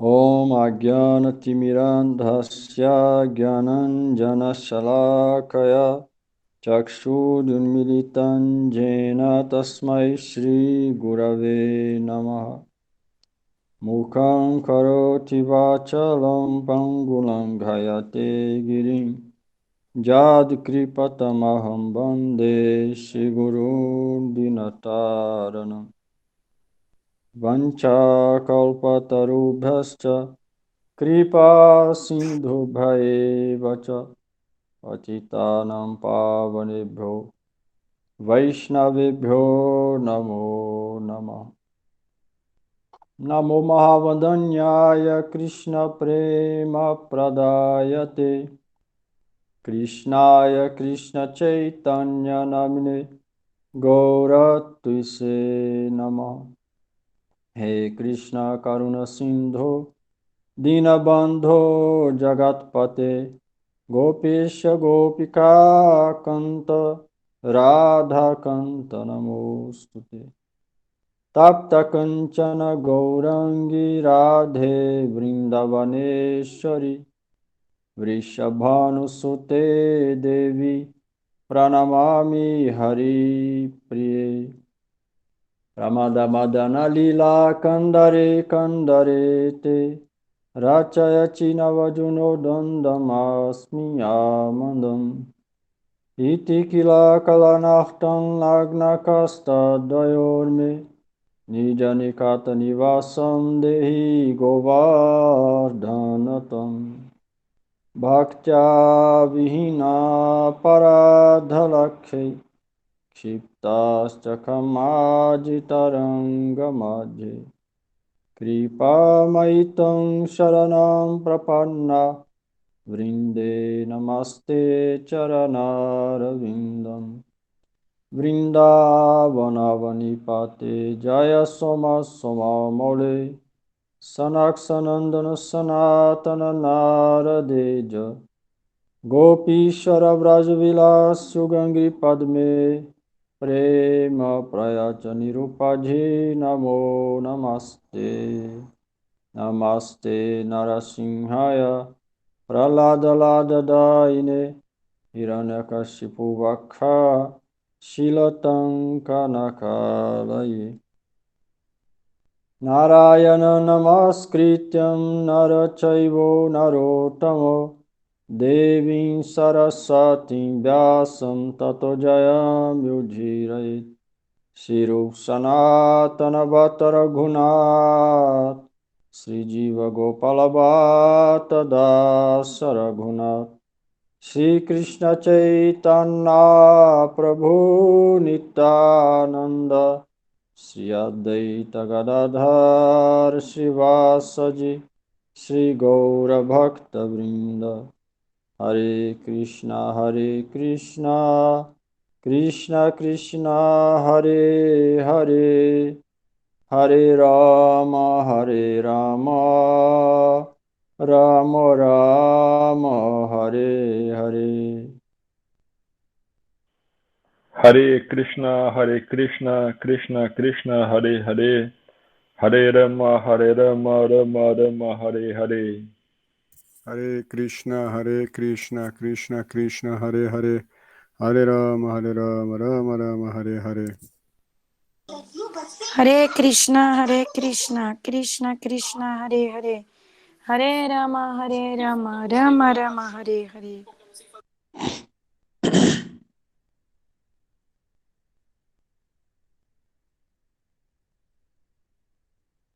Om Agyanatimirandhasya Gyananjanashalakaya Chakshudunmilitan Jena Tasmai Shri Gurave Namaha Mukham Karoti Vachalam Pangulam Ghayate Girim Jad Kripatamaham Bande Shri Guru Dinataranam Vancha Kalpatarubhascha Kripa Sindhu Bhaevacha Patitanam Pavanebhyo Vaishnavebhyo Namo Namah Namo Mahavandanyaya Krishna Prema Pradayate Krishnaya Krishna Chaitanya Namine Gaura Tuise Namah He Krishna Karuna Sindhu Dinabandho Jagatpate Gopesha Gopika Kanta Radha Kanta Namostute Tapta Kanchana Gaurangi Radhe Vrindavaneshwari Vrishabhanusute Devi Pranamami Hari Priye Ramada Madana Lila Kandare Kandare Te Rachaya Chinavajuno Dandamasmi Amandam Iti Kila Kalanachtan Nagnakasta Dayorme Nijanikata Nivasam Dehi Govardhanatam Bhaktya Vihina Paradhalakhe Kshiptaschakhamajitaranga Kripa Maitam Sharanam Prapanna Vrinde Namaste Charanaravindam Vrindavanavani Jaya Soma Soma Mole Sanaksanandana Sanatana Naradeja Gopishara Vrajavilas Sugangri Padme Prema Prayacha Nirupadhi Namo Namaste Namaste Narasimhaya Praladalada Daine Hiranyakashipu Vakha Shilatanka Nakalaye Narayana Namaskrityam Narachaivo Narottamo Devim Saraswatim Vyasam Tato Jayam Yudhirayit Shirup Sanatana Bhattara Gunat Sri Jiva Gopala Bhatta Dasa Raghunath Sri Krishna Chaitanya Prabhu Nityananda Sri Advaita Gadadhar Srivasaji Sri Gaura Bhakta Vrinda Hare Krishna Krishna Krishna Hare Hare Hare Rama Rama Rama Hare Hare Hare Krishna, Krishna Krishna, Hare Hare, Hare Rama, Rama Rama, Hare Hare. Hare Krishna, Krishna Krishna, Hare Hare, Hare Rama, Rama Rama, Hare Hare. Hare Krishna, Krishna Krishna, Hare Hare, Hare Rama, Rama Rama, Hare Hare.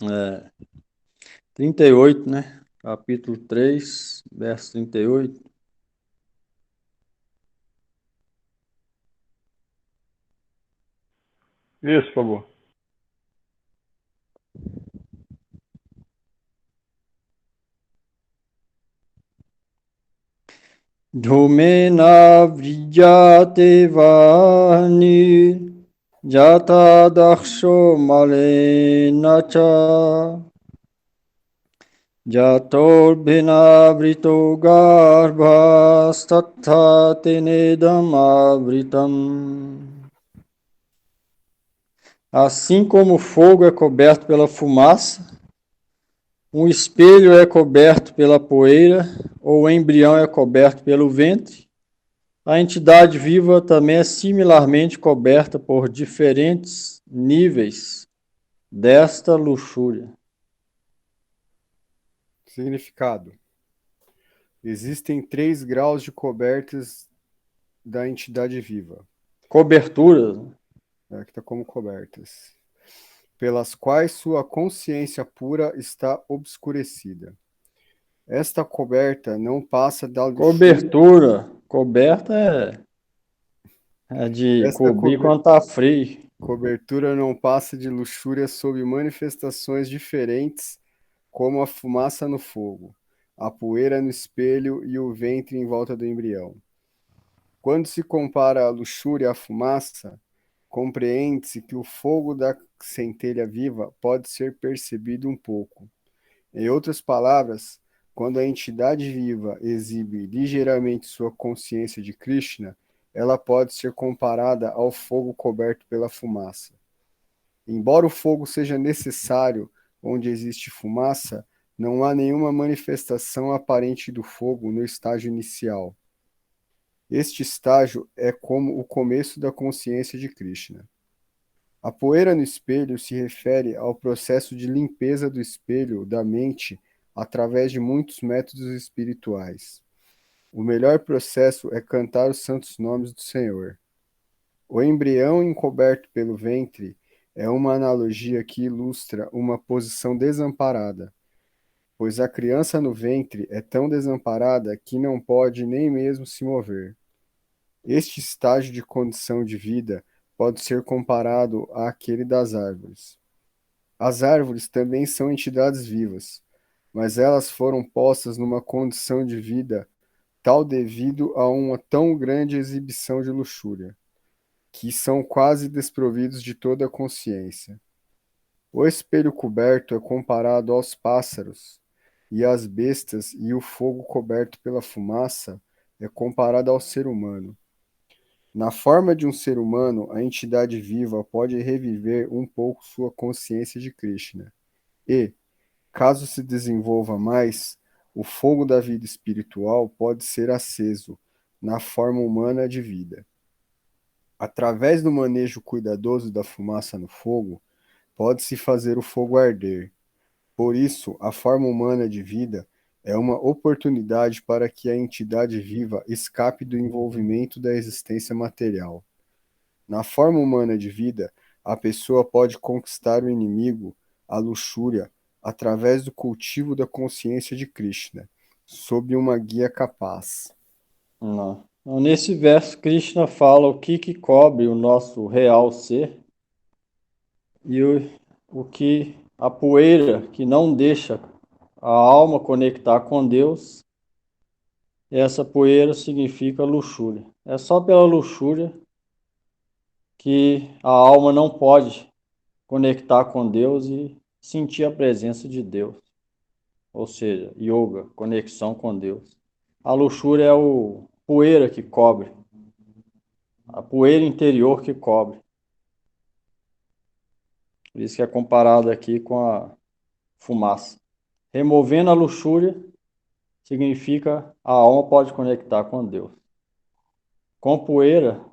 É, 38, né? Capítulo 3, verso 38. Isso, por favor. Dhumena vrijate vani jata daksho malena cha jator bhina vrito garbha statha tenedam avritam. Assim como o fogo é coberto pela fumaça, Um espelho é coberto pela poeira, ou o embrião é coberto pelo ventre. A entidade viva também é similarmente coberta por diferentes níveis desta luxúria. Significado: existem 3 graus de cobertas da entidade viva, Coberturas, que está como cobertas, pelas quais sua consciência pura está obscurecida. Esta coberta não passa da luxúria. cobertura, coberta é de Esta cobrir quando tá frio. cobertura não passa de luxúria sob manifestações diferentes, como a fumaça no fogo, a poeira no espelho e o ventre em volta do embrião. Quando se compara a luxúria à fumaça, compreende-se que o fogo da centelha viva pode ser percebido um pouco. Em outras palavras, quando a entidade viva exibe ligeiramente sua consciência de Krishna, ela pode ser comparada ao fogo coberto pela fumaça. Embora o fogo seja necessário onde existe fumaça, não há nenhuma manifestação aparente do fogo no estágio inicial. Este estágio é como o começo da consciência de Krishna. A poeira no espelho se refere ao processo de limpeza do espelho da mente através de muitos métodos espirituais. O melhor processo é cantar os santos nomes do Senhor. O embrião encoberto pelo ventre é uma analogia que ilustra uma posição desamparada, pois a criança no ventre é tão desamparada que não pode nem mesmo se mover. Este estágio de condição de vida pode ser comparado àquele das árvores. As árvores também são entidades vivas, mas elas foram postas numa condição de vida tal devido a uma tão grande exibição de luxúria, que são quase desprovidos de toda a consciência. O espelho coberto é comparado aos pássaros, e às bestas, e o fogo coberto pela fumaça é comparado ao ser humano. Na forma de um ser humano, a entidade viva pode reviver um pouco sua consciência de Krishna. E, caso se desenvolva mais, o fogo da vida espiritual pode ser aceso na forma humana de vida. Através do manejo cuidadoso da fumaça no fogo, pode-se fazer o fogo arder. Por isso, a forma humana de vida é uma oportunidade para que a entidade viva escape do envolvimento da existência material. Na forma humana de vida, a pessoa pode conquistar o inimigo, a luxúria, através do cultivo da consciência de Krishna, sob uma guia capaz. Não. Então, nesse verso, Krishna fala o que cobre o nosso real ser e o que a poeira que não deixa a alma conectar com Deus, essa poeira significa luxúria. É só pela luxúria que a alma não pode conectar com Deus e sentir a presença de Deus. Ou seja, yoga, conexão com Deus. A luxúria é o poeira que cobre, a poeira interior que cobre. Por isso que é comparado aqui com a fumaça. Removendo a luxúria significa a alma pode conectar com Deus. Com poeira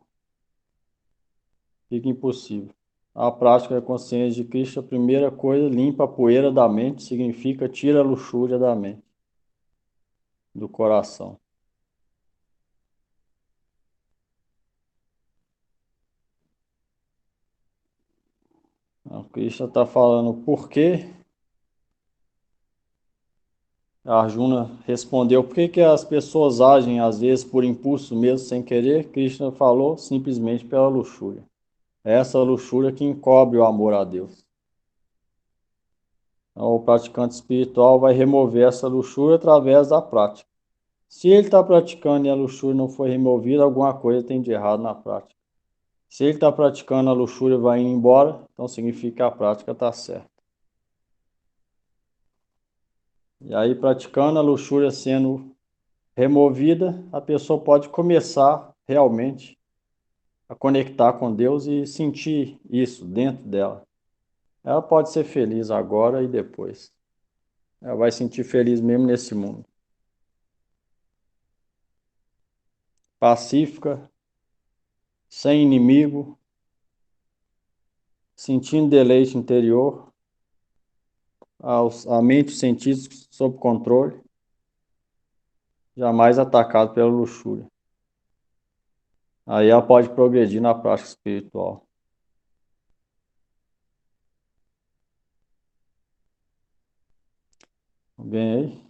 fica impossível. A prática da consciência de Cristo, a primeira coisa, limpa a poeira da mente, significa tira a luxúria da mente, do coração. O Krishna está falando por quê. A Arjuna respondeu por que as pessoas agem às vezes por impulso mesmo, sem querer. Krishna falou simplesmente pela luxúria. É essa luxúria que encobre o amor a Deus. Então, o praticante espiritual vai remover essa luxúria através da prática. Se ele está praticando e a luxúria não foi removida, alguma coisa tem de errado na prática. Se ele está praticando, a luxúria vai indo embora, então significa que a prática está certa. E aí, praticando a luxúria sendo removida, a pessoa pode começar realmente a conectar com Deus e sentir isso dentro dela. Ela pode ser feliz agora e depois. ela vai sentir feliz mesmo nesse mundo. Pacífica, sem inimigo, sentindo deleite interior, a mente e os sentidos sob controle, jamais atacado pela luxúria. Aí ela pode progredir na prática espiritual. Alguém aí?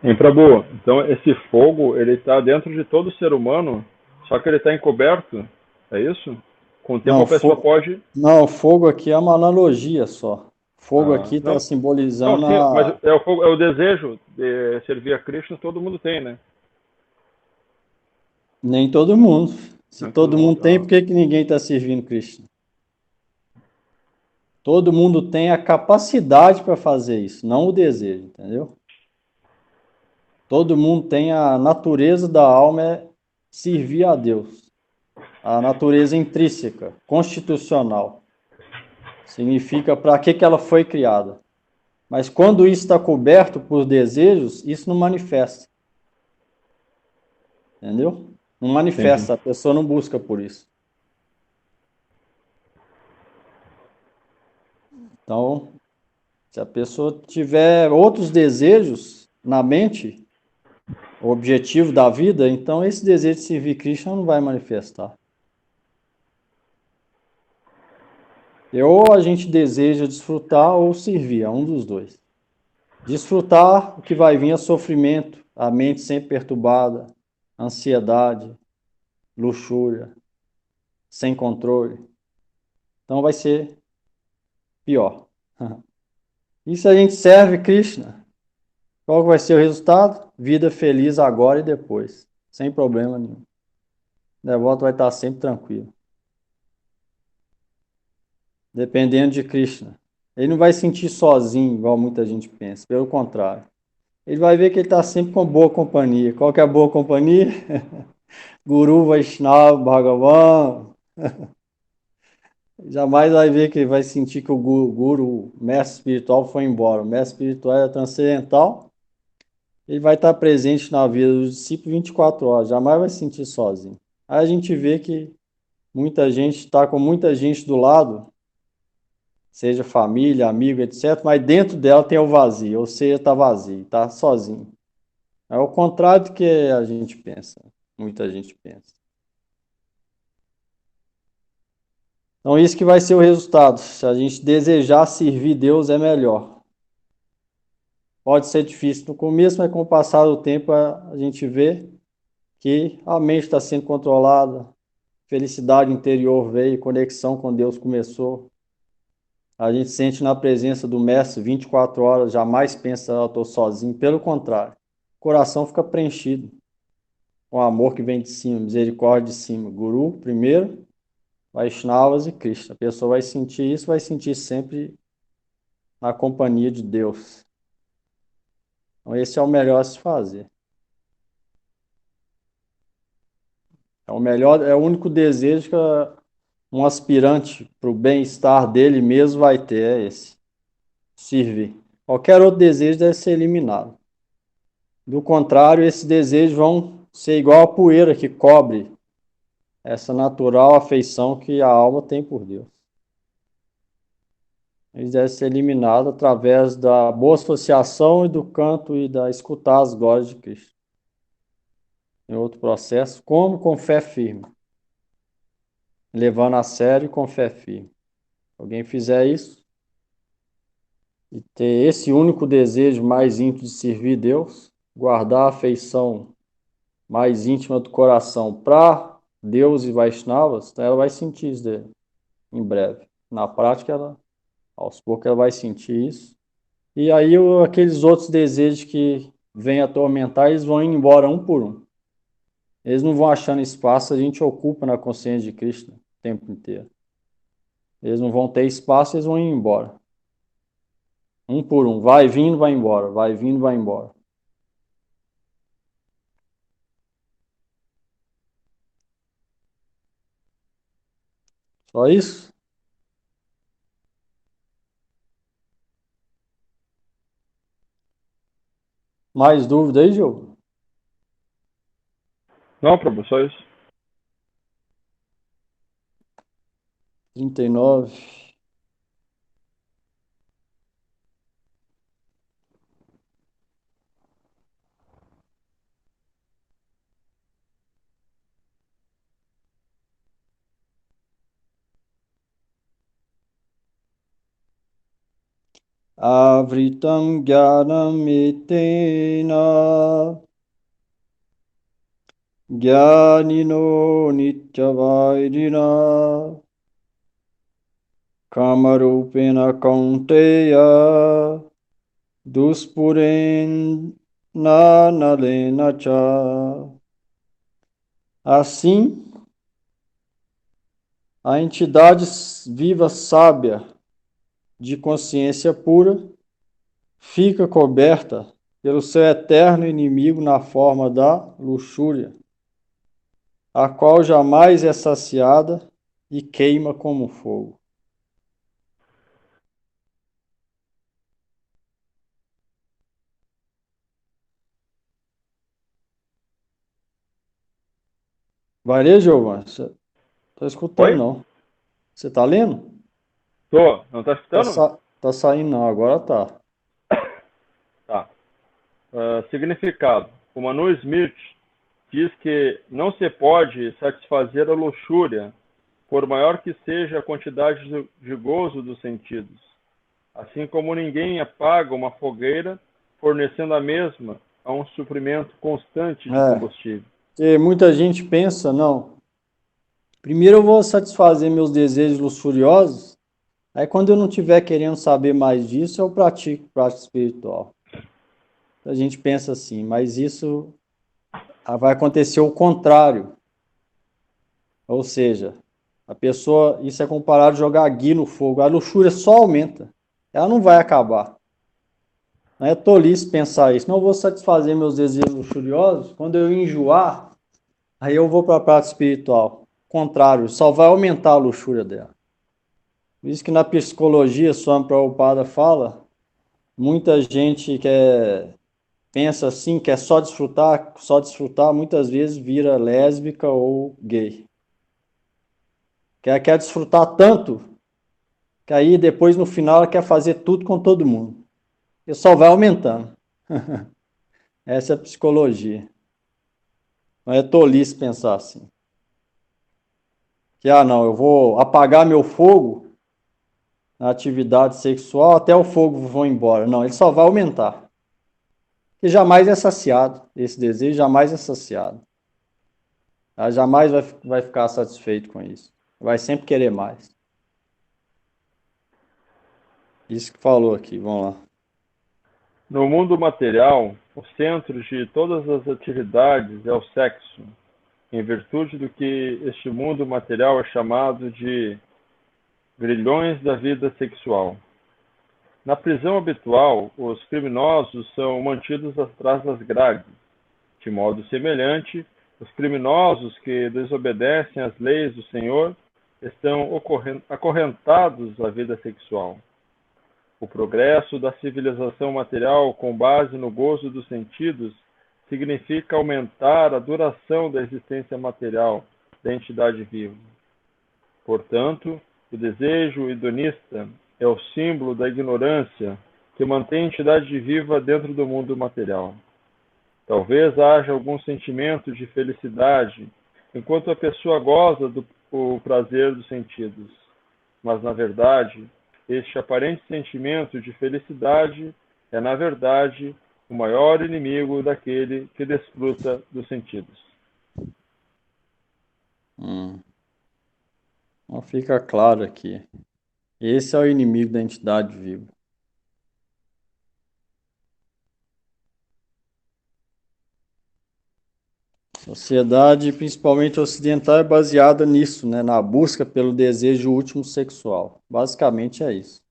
Em Prabhu, então esse fogo, ele está dentro de todo ser humano, só que ele está encoberto, é isso? Com o tempo Não, a pessoa pode... não, fogo aqui é uma analogia só. Fogo aqui está não, não, simbolizando sim, mas é o, fogo, é o desejo de servir a Krishna, todo mundo tem, né? nem todo mundo. Se Não é todo todo mundo mundo. tem, por que que ninguém está servindo Krishna? Todo mundo tem a capacidade para fazer isso, não o desejo, entendeu? Todo mundo tem a natureza da alma é servir a Deus. A natureza intrínseca, constitucional. Significa para que ela foi criada. Mas quando isso está coberto por desejos, isso não manifesta. Entendeu? Não Entendi. manifesta, a pessoa não busca por isso. Então, se a pessoa tiver outros desejos na mente, o objetivo da vida, então esse desejo de servir Krishna não vai manifestar. Ou a gente deseja desfrutar ou servir, é um dos dois. Desfrutar, o que vai vir é sofrimento, a mente sempre perturbada, ansiedade, luxúria, sem controle. Então vai ser pior. E se a gente serve Krishna, qual vai ser o resultado? Vida feliz agora e depois, sem problema nenhum. O devoto vai estar sempre tranquilo. Dependendo de Krishna. Ele não vai sentir sozinho, igual muita gente pensa. Pelo contrário. Ele vai ver que ele está sempre com boa companhia. Qual que é a boa companhia? Guru, Vaishnava, Bhagavan. Jamais vai ver que vai sentir que o guru, o mestre espiritual, foi embora. O mestre espiritual é transcendental. Ele vai estar presente na vida dos discípulos 24 horas. Jamais vai se sentir sozinho. Aí a gente vê que muita gente está com muita gente do lado, seja família, amigo, etc., mas dentro dela tem o vazio, ou seja, está vazio, está sozinho. É o contrário do que a gente pensa, muita gente pensa. Então, isso que vai ser o resultado. Se a gente desejar servir Deus, é melhor. Pode ser difícil no começo, mas com o passar do tempo a gente vê que a mente está sendo controlada, felicidade interior veio, conexão com Deus começou. A gente sente na presença do Mestre 24 horas, jamais pensa, eu estou sozinho. Pelo contrário, o coração fica preenchido com o amor que vem de cima, misericórdia de cima. Guru primeiro, Vaishnavas e Krishna. A pessoa vai sentir isso, vai sentir sempre na companhia de Deus. Então, esse é o melhor a se fazer. É o melhor, é o único desejo que um aspirante para o bem-estar dele mesmo vai ter, é esse. Servir. Qualquer outro desejo deve ser eliminado. Do contrário, esses desejos vão ser igual a poeira que cobre essa natural afeição que a alma tem por Deus. Eles devem ser eliminados através da boa associação e do canto e da escutar as glórias de Cristo. Em outro processo, como com fé firme, levando a sério com fé firme. Se alguém fizer isso e ter esse único desejo mais íntimo de servir Deus, guardar a afeição mais íntima do coração para Deus e Vaishnavas, então ela vai sentir isso em breve. Na prática, aos poucos, ela vai sentir isso. E aí, aqueles outros desejos que vêm atormentar, eles vão indo embora um por um. Eles não vão achando espaço, a gente ocupa na consciência de Cristo o tempo inteiro. Eles não vão ter espaço, eles vão ir embora. Um por um. Vai vindo, vai embora. Vai vindo, vai embora. Só isso? Mais dúvida aí, Gil? Não, Prabhu, só isso. 39. Avritam jnanam etena jnanino nityavairina kamarupena kaunteya duspurena nalena cha. Assim, a entidade viva sábia de consciência pura fica coberta pelo seu eterno inimigo na forma da luxúria, a qual jamais é saciada e queima como fogo. Vai ler, Giovanni? Você tá escutando, Oi? não. Você tá lendo? Tô. Não tá Tá, escutando? tá saindo, não. Agora tá. Tá. Significado. O Manu Smith diz que não se pode satisfazer a luxúria, por maior que seja a quantidade de gozo dos sentidos. Assim como ninguém apaga uma fogueira, fornecendo a mesma a um suprimento constante de É, combustível. porque muita gente pensa, não. Primeiro eu vou satisfazer meus desejos luxuriosos, aí quando eu não estiver querendo saber mais disso, eu pratico prática espiritual. A gente pensa assim, mas isso vai acontecer o contrário. Ou seja, a pessoa, isso é comparado a jogar gui no fogo. A luxúria só aumenta. Ela não vai acabar. Não é tolice pensar isso. Não vou satisfazer meus desejos luxuriosos. Quando eu enjoar, aí eu vou para a prática espiritual. Contrário, só vai aumentar a luxúria dela. Por isso que na psicologia, Swami Prabhupada fala, muita gente pensa assim, quer só desfrutar, muitas vezes vira lésbica ou gay. Quer desfrutar tanto, que aí depois no final ela quer fazer tudo com todo mundo. E só vai aumentando. Essa é a psicologia. Não é tolice pensar assim. Que, não, eu vou apagar meu fogo na atividade sexual até o fogo for embora. Não, ele só vai aumentar. E jamais é saciado. Esse desejo jamais é saciado. Ela jamais vai ficar satisfeito com isso. Vai sempre querer mais. Isso que falou aqui, vamos lá. No mundo material, o centro de todas as atividades é o sexo, em virtude do que este mundo material é chamado de grilhões da vida sexual. Na prisão habitual, os criminosos são mantidos atrás das grades. De modo semelhante, os criminosos que desobedecem às leis do Senhor estão acorrentados à vida sexual. O progresso da civilização material com base no gozo dos sentidos significa aumentar a duração da existência material da entidade viva. Portanto, o desejo hedonista é o símbolo da ignorância que mantém a entidade viva dentro do mundo material. Talvez haja algum sentimento de felicidade enquanto a pessoa goza do prazer dos sentidos, mas na verdade, este aparente sentimento de felicidade é, na verdade, o maior inimigo daquele que desfruta dos sentidos. Então fica claro aqui. Esse é o inimigo da entidade viva. A sociedade, principalmente ocidental, é baseada nisso, né? Na busca pelo desejo último sexual. Basicamente é isso.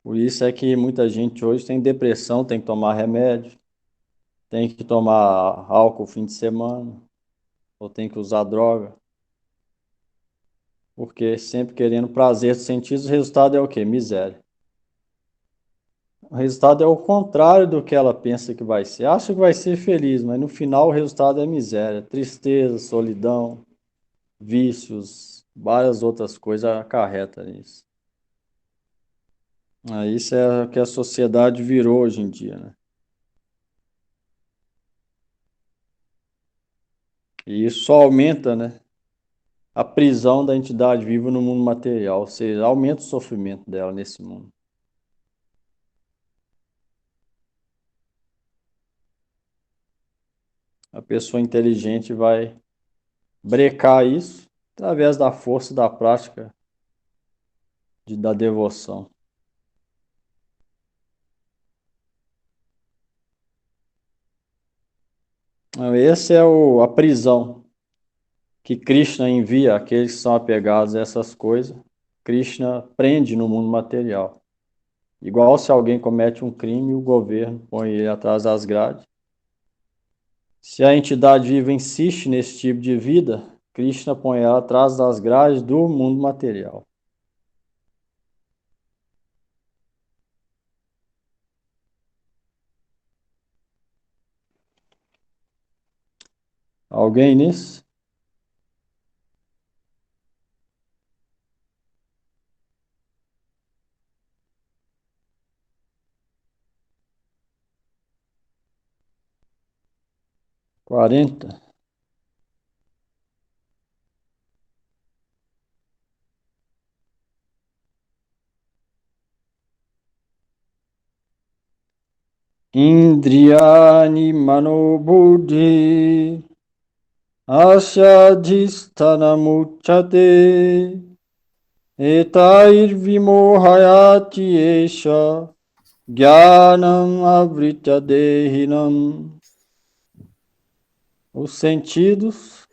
Por isso é que muita gente hoje tem depressão, tem que tomar remédio, tem que tomar álcool fim de semana, ou tem que usar droga. Porque sempre querendo prazer dos sentidos, o resultado é o quê? Miséria. O resultado é o contrário do que ela pensa que vai ser. Acha que vai ser feliz, mas no final o resultado é miséria, tristeza, solidão, vícios, várias outras coisas acarreta nisso. Isso é o que a sociedade virou hoje em dia, né? E isso só aumenta, né, a prisão da entidade viva no mundo material, ou seja, aumenta o sofrimento dela nesse mundo. A pessoa inteligente vai brecar isso através da força da prática da devoção. Então, essa é a prisão que Krishna envia àqueles que são apegados a essas coisas. Krishna prende no mundo material. Igual se alguém comete um crime, o governo põe ele atrás das grades. Se a entidade viva insiste nesse tipo de vida, Krishna põe ela atrás das grades do mundo material. Alguém nisso? Quarenta. Indriyani manobuddhi asyadhisthanamucchate etair vimohayati esha jnanam avritya dehinam. Os sentidos,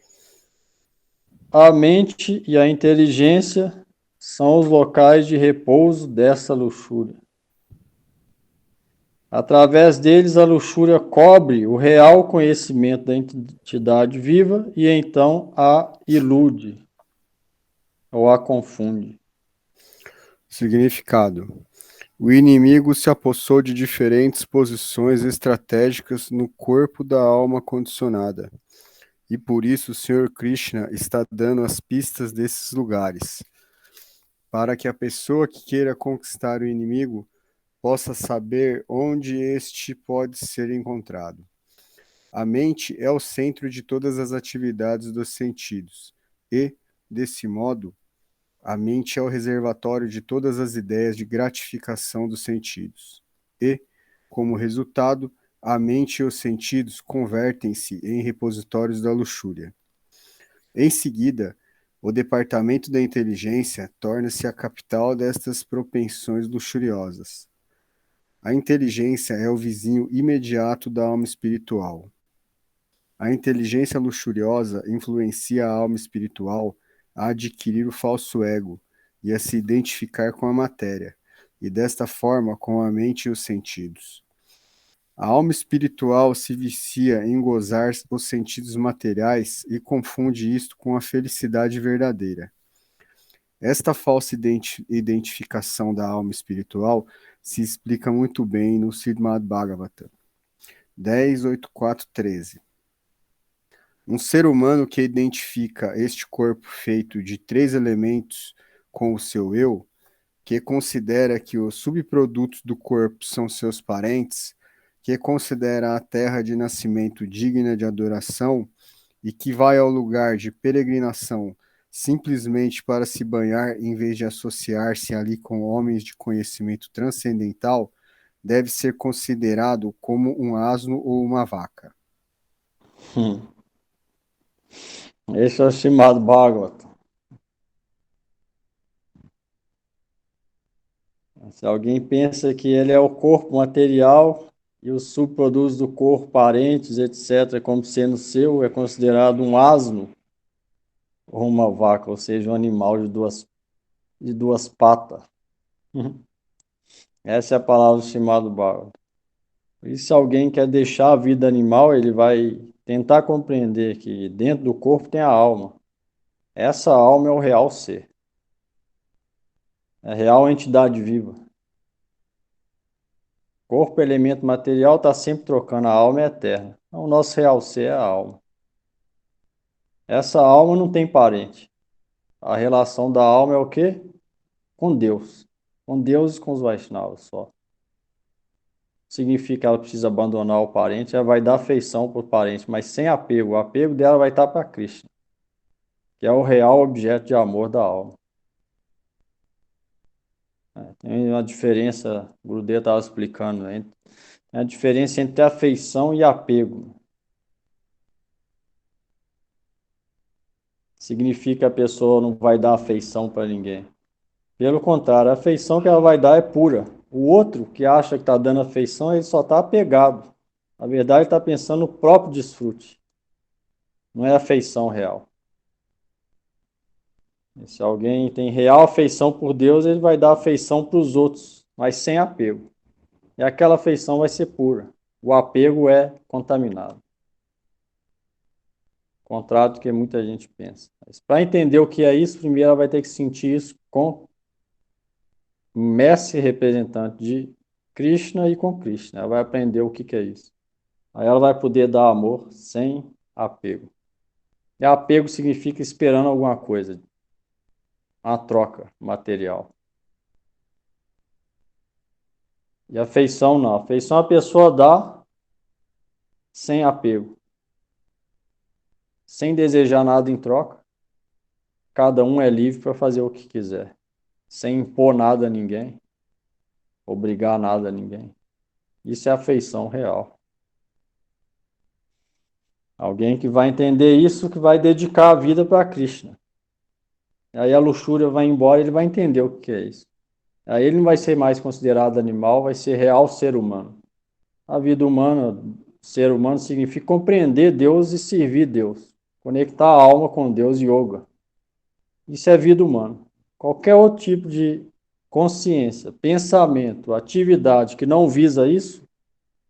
a mente e a inteligência são os locais de repouso dessa luxúria. Através deles, a luxúria cobre o real conhecimento da entidade viva e então a ilude ou a confunde. Significado: o inimigo se apossou de diferentes posições estratégicas no corpo da alma condicionada. E por isso o Senhor Krishna está dando as pistas desses lugares, para que a pessoa que queira conquistar o inimigo possa saber onde este pode ser encontrado. A mente é o centro de todas as atividades dos sentidos e, desse modo, a mente é o reservatório de todas as ideias de gratificação dos sentidos. E, como resultado, a mente e os sentidos convertem-se em repositórios da luxúria. Em seguida, o departamento da inteligência torna-se a capital destas propensões luxuriosas. A inteligência é o vizinho imediato da alma espiritual. A inteligência luxuriosa influencia a alma espiritual a adquirir o falso ego e a se identificar com a matéria, e desta forma com a mente e os sentidos. A alma espiritual se vicia em gozar os sentidos materiais e confunde isto com a felicidade verdadeira. Esta falsa identificação da alma espiritual se explica muito bem no Srimad Bhagavatam 10.8.4.13. Um ser humano que identifica este corpo feito de 3 elementos com o seu eu, que considera que os subprodutos do corpo são seus parentes, que considera a terra de nascimento digna de adoração e que vai ao lugar de peregrinação simplesmente para se banhar em vez de associar-se ali com homens de conhecimento transcendental, deve ser considerado como um asno ou uma vaca. Esse é o Srimad Bhagavatam. Se alguém pensa que ele é o corpo material e os subprodutos do corpo, parentes, etc., como sendo seu, é considerado um asno ou uma vaca, ou seja, um animal de duas patas. Essa é a palavra do chamado Bhagavatam. E se alguém quer deixar a vida animal, ele vai tentar compreender que dentro do corpo tem a alma. Essa alma é o real ser. É a real entidade viva. Corpo, elemento material, está sempre trocando, a alma é eterna. Então, o nosso real ser é a alma. Essa alma não tem parente. A relação da alma é o quê? Com Deus. Com Deus e com os Vaishnavas só. Significa que ela precisa abandonar o parente, ela vai dar afeição para o parente, mas sem apego. O apego dela vai estar para Krishna, que é o real objeto de amor da alma. Tem uma diferença, o Gurudev estava explicando, né? Tem a diferença entre afeição e apego. Significa que a pessoa não vai dar afeição para ninguém. Pelo contrário, a afeição que ela vai dar é pura. O outro que acha que está dando afeição, ele só está apegado. Na verdade, ele está pensando no próprio desfrute. Não é afeição real. E se alguém tem real afeição por Deus, ele vai dar afeição para os outros, mas sem apego. E aquela afeição vai ser pura. O apego é contaminado. Contrário do que muita gente pensa. Mas para entender o que é isso, primeiro ela vai ter que sentir isso com o mestre representante de Krishna e com Krishna. Ela vai aprender o que é isso. Aí ela vai poder dar amor sem apego. E apego significa esperando alguma coisa. Uma troca material. E afeição não. Afeição a pessoa dá sem apego. Sem desejar nada em troca. Cada um é livre para fazer o que quiser. Sem impor nada a ninguém. Obrigar nada a ninguém. Isso é afeição real. Alguém que vai entender isso, que vai dedicar a vida para Krishna. Aí a luxúria vai embora, ele vai entender o que é isso. Aí ele não vai ser mais considerado animal, vai ser real ser humano. A vida humana, ser humano, significa compreender Deus e servir Deus. Conectar a alma com Deus, yoga. Isso é vida humana. Qualquer outro tipo de consciência, pensamento, atividade que não visa isso,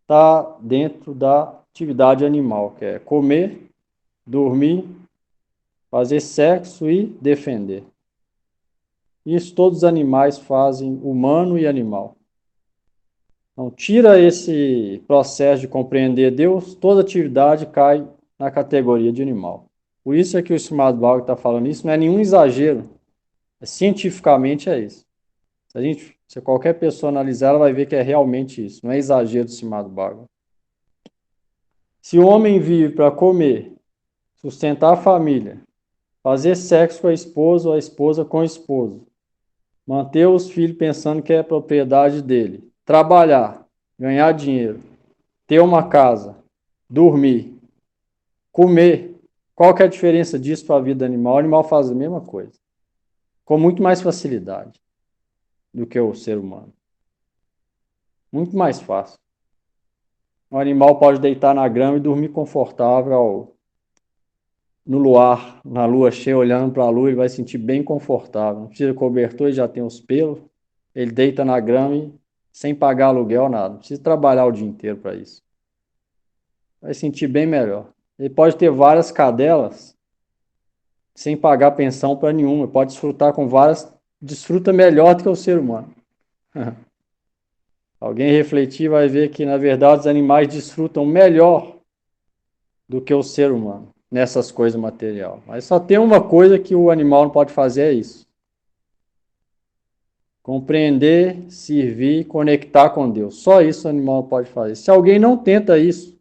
está dentro da atividade animal, que é comer, dormir, fazer sexo e defender. Isso todos os animais fazem, humano e animal. Então, tira esse processo de compreender Deus, toda atividade cai na categoria de animal. Por isso é que o Srimad Bhagavatam está falando isso, não é nenhum exagero. Cientificamente é isso. Se qualquer pessoa analisar, ela vai ver que é realmente isso. Não é exagero do Srimad Bhagavatam. Se o homem vive para comer, sustentar a família, fazer sexo com a esposa ou a esposa com o esposo, manter os filhos pensando que é propriedade dele, trabalhar, ganhar dinheiro, ter uma casa, dormir, comer, qual que é a diferença disso para a vida animal? O animal faz a mesma coisa, com muito mais facilidade do que o ser humano. Muito mais fácil. O animal pode deitar na grama e dormir confortável no luar, na lua cheia, olhando para a lua, ele vai se sentir bem confortável. Não precisa de cobertor, ele já tem os pelos. Ele deita na grama e, sem pagar aluguel, nada. Não precisa trabalhar o dia inteiro para isso. Vai se sentir bem melhor. Ele pode ter várias cadelas sem pagar pensão para nenhuma. Ele pode desfrutar com várias, desfruta melhor do que o ser humano. Alguém refletir vai ver que, na verdade, os animais desfrutam melhor do que o ser humano nessas coisas materiais. Mas só tem uma coisa que o animal não pode fazer, é isso. Compreender, servir, conectar com Deus. Só isso o animal não pode fazer. Se alguém não tenta isso,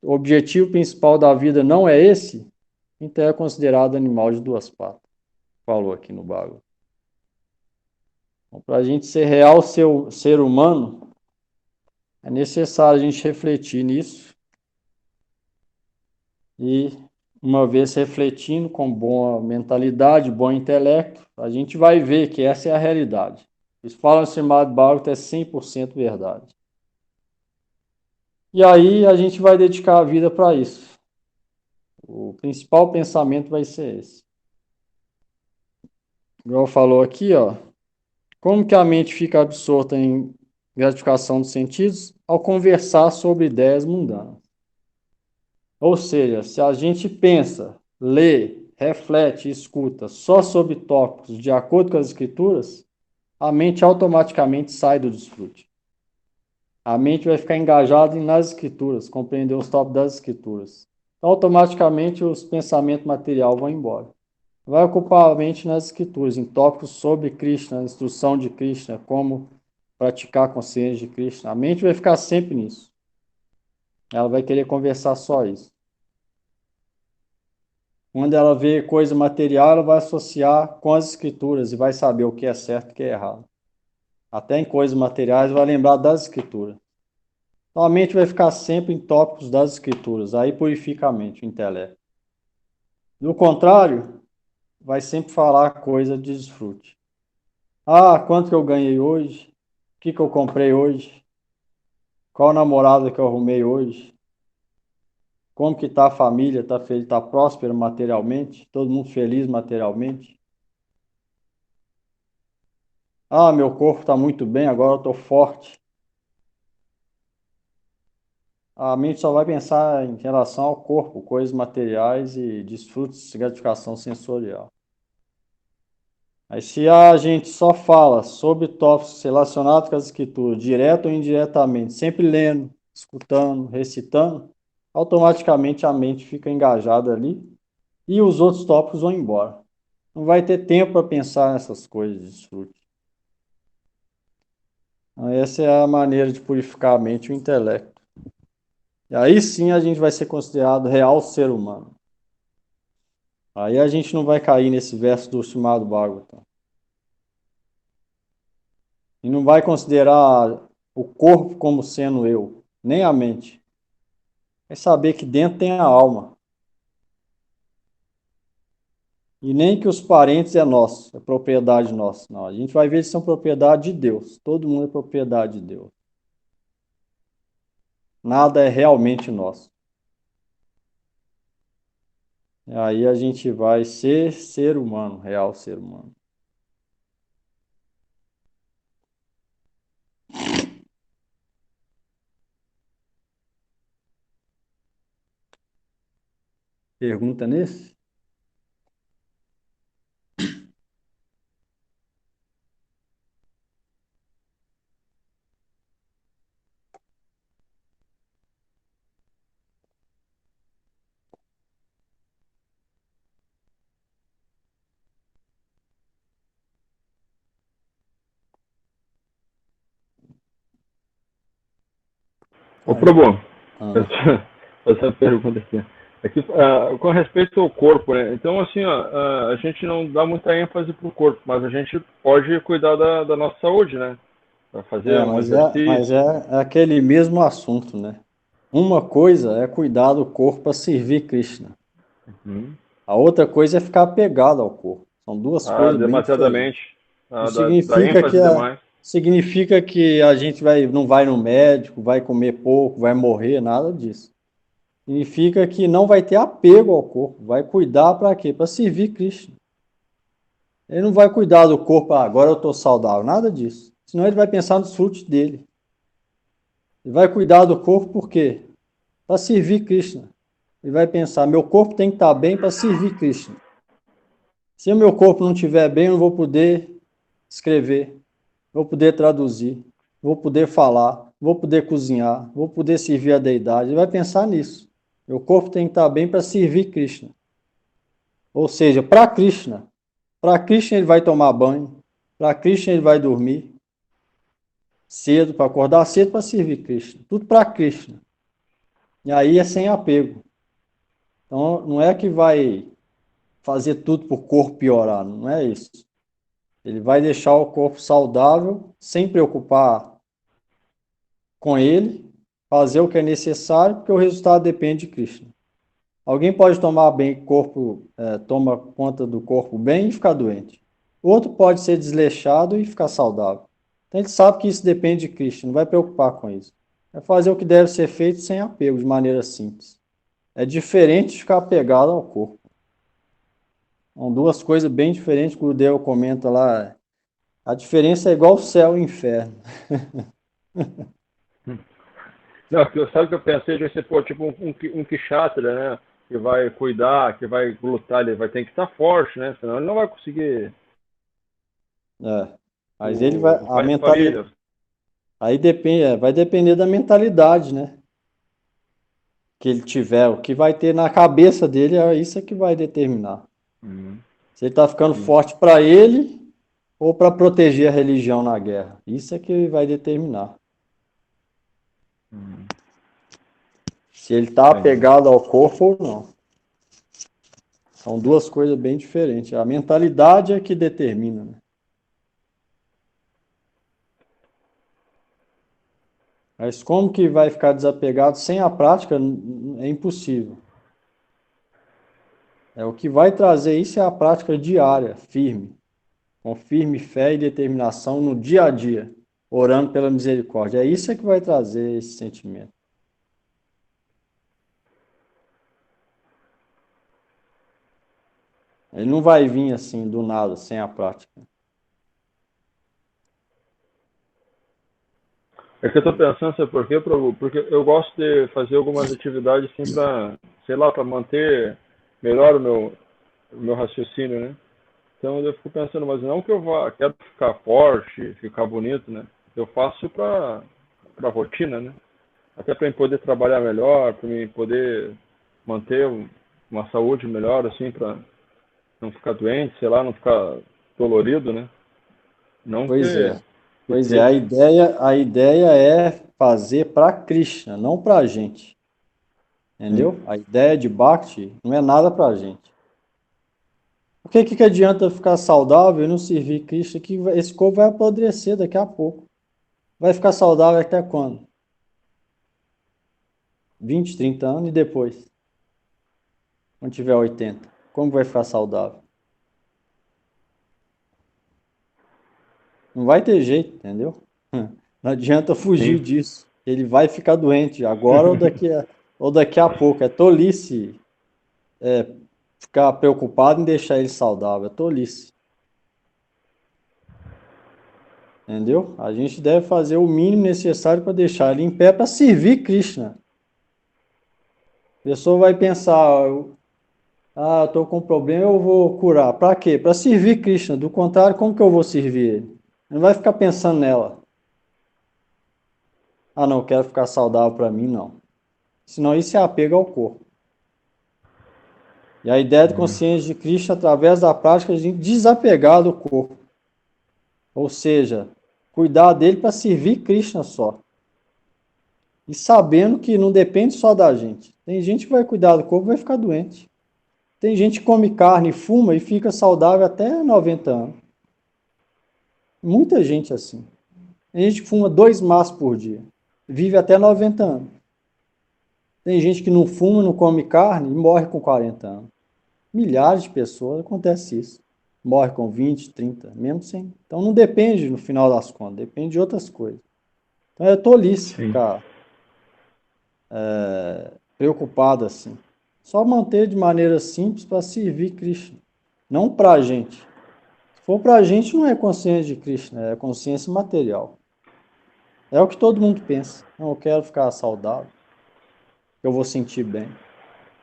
o objetivo principal da vida não é esse, então é considerado animal de duas patas. Falou aqui no Bhagavad. Então, para a gente ser real ser humano, é necessário a gente refletir nisso. E uma vez refletindo com boa mentalidade, bom intelecto, a gente vai ver que essa é a realidade. Eles falam que o Srimad Bhagavatam é 100% verdade. E aí a gente vai dedicar a vida para isso. O principal pensamento vai ser esse. Igual falou aqui, ó, como que a mente fica absorta em gratificação dos sentidos? Ao conversar sobre ideias mundanas. Ou seja, se a gente pensa, lê, reflete e escuta só sobre tópicos de acordo com as escrituras, a mente automaticamente sai do desfrute. a mente vai ficar engajada nas escrituras, compreender os tópicos das escrituras. Então, automaticamente os pensamentos materiais vão embora. Vai ocupar a mente nas escrituras, em tópicos sobre Krishna, instrução de Krishna, como praticar a consciência de Krishna. A mente vai ficar sempre nisso. Ela vai querer conversar só isso. Quando ela vê coisa material, ela vai associar com as escrituras e vai saber o que é certo e o que é errado. Até em coisas materiais vai lembrar das escrituras. Então a mente vai ficar sempre em tópicos das escrituras, aí purifica a mente, o intelecto. Do contrário, vai sempre falar coisa de desfrute. Ah, quanto que eu ganhei hoje? O que eu comprei hoje? Qual namorada que eu arrumei hoje? Como que está a família? Está feliz, está próspero materialmente? Todo mundo feliz materialmente? Ah, meu corpo está muito bem, agora eu estou forte. A mente só vai pensar em relação ao corpo, coisas materiais e desfrutos de gratificação sensorial. Aí se a gente só fala sobre tópicos relacionados com as escrituras, direto ou indiretamente, sempre lendo, escutando, recitando, automaticamente a mente fica engajada ali e os outros tópicos vão embora. Não vai ter tempo para pensar nessas coisas de desfrute. Então, essa é a maneira de purificar a mente e o intelecto. E aí sim a gente vai ser considerado real ser humano. Aí a gente não vai cair nesse verso do Srimad Bhagavatam. E não vai considerar o corpo como sendo eu, nem a mente. É saber que dentro tem a alma. E nem que os parentes é nosso, é propriedade nossa. Não, a gente vai ver que são propriedade de Deus. Todo mundo é propriedade de Deus. Nada é realmente nosso. E aí a gente vai ser ser humano, real ser humano. Pergunta nesse? Ô, Aí. Prabhu, Ah. essa pergunta aqui. Aqui com respeito ao corpo, né? Então, assim, ó, a gente não dá muita ênfase pro corpo, mas a gente pode cuidar da nossa saúde, né? Para fazer um Mas exercício. é aquele mesmo assunto, né? Uma coisa é cuidar do corpo para servir Krishna. Uhum. A outra coisa é ficar apegado ao corpo. São duas coisas bem diferentes. Demasiadamente. Não Dá significa que ênfase demais. significa que a gente não vai no médico, vai comer pouco, vai morrer, nada disso. Significa que não vai ter apego ao corpo, vai cuidar para quê? Para servir Krishna. Ele não vai cuidar do corpo, agora eu estou saudável, nada disso. Senão ele vai pensar nos frutos dele. Ele vai cuidar do corpo por quê? Para servir Krishna. Ele vai pensar, meu corpo tem que estar bem para servir Krishna. Se o meu corpo não estiver bem, eu não vou poder escrever, vou poder traduzir, vou poder falar, vou poder cozinhar, vou poder servir a deidade. Ele vai pensar nisso. Meu corpo tem que estar bem para servir Krishna. Ou seja, para Krishna. Para Krishna ele vai tomar banho, para Krishna ele vai dormir cedo, para acordar cedo para servir Krishna. Tudo para Krishna. E aí é sem apego. Então não é que vai fazer tudo para o corpo piorar, não é isso. Ele vai deixar o corpo saudável, sem preocupar com ele, fazer o que é necessário, porque o resultado depende de Krishna. Alguém pode tomar bem corpo, toma conta do corpo bem e ficar doente. Outro pode ser desleixado e ficar saudável. Então ele sabe que isso depende de Krishna, não vai preocupar com isso. É fazer o que deve ser feito sem apego, de maneira simples. É diferente de ficar apegado ao corpo. São duas coisas bem diferentes que o Gurudeva comenta lá. A diferença é igual o céu e o inferno. Não, sabe o que eu pensei? De ser, pô, tipo um Kshatra, né? Que vai cuidar, que vai lutar, ele vai ter que estar forte, né? Senão ele não vai conseguir É. Mas ele vai. o pai de família. Aí depende, vai depender da mentalidade, né? Que ele tiver, o que vai ter na cabeça dele, é isso que vai determinar. Uhum. Se ele está ficando Sim. forte para ele ou para proteger a religião na guerra. Isso é que vai determinar. Uhum. Se ele está Entendi. apegado ao corpo ou não. São duas coisas bem diferentes. A mentalidade é que determina, né? Mas como que vai ficar desapegado sem a prática? É impossível. É o que vai trazer isso é a prática diária, firme, com firme fé e determinação no dia a dia, orando pela misericórdia. É isso que vai trazer esse sentimento. Ele não vai vir assim do nada, sem a prática. É que eu tô pensando, sabe por quê, Prabhu? Porque eu gosto de fazer algumas atividades assim pra, sei lá, pra manter melhor o meu raciocínio, né? Então eu fico pensando, mas não que eu vá, quero ficar forte, ficar bonito, né? Eu faço pra rotina, né? Até para poder trabalhar melhor, para mim poder manter uma saúde melhor, assim, para não ficar doente, sei lá, não ficar dolorido, né? Não Pois é. que Pois é, ter. a ideia é fazer para Krishna, não para a gente. Sim, Entendeu? A ideia de Bhakti não é nada para a gente. Por que adianta ficar saudável e não servir Krishna? Esse corpo vai apodrecer daqui a pouco. Vai ficar saudável até quando? 20, 30 anos e depois? Quando tiver 80? Como vai ficar saudável? Não vai ter jeito, entendeu? Não adianta fugir sim. disso. Ele vai ficar doente agora ou daqui a pouco. É tolice ficar preocupado em deixar ele saudável. É tolice. Entendeu? A gente deve fazer o mínimo necessário para deixar ele em pé para servir Krishna. A pessoa vai pensar, estou com um problema, eu vou curar. Para quê? Para servir Krishna. Do contrário, como que eu vou servir ele? Não vai ficar pensando nela. Ah, não, quero ficar saudável para mim, não. Senão isso é apego ao corpo. E a ideia de Uhum. consciência de Krishna, através da prática, a gente desapegar do corpo. Ou seja, cuidar dele para servir Krishna só. E sabendo que não depende só da gente. Tem gente que vai cuidar do corpo e vai ficar doente. Tem gente que come carne, fuma e fica saudável até 90 anos. Muita gente assim. Tem gente que fuma 2 maços por dia. Vive até 90 anos. Tem gente que não fuma, não come carne e morre com 40 anos. Milhares de pessoas acontece isso. Morre com 20, 30, mesmo sem. Então não depende no final das contas, depende de outras coisas. Então é tolice Sim. ficar preocupado assim. Só manter de maneira simples para servir Krishna, não para a gente. Se for para a gente, não é consciência de Krishna, é consciência material. É o que todo mundo pensa. Não, eu quero ficar saudável, eu vou sentir bem.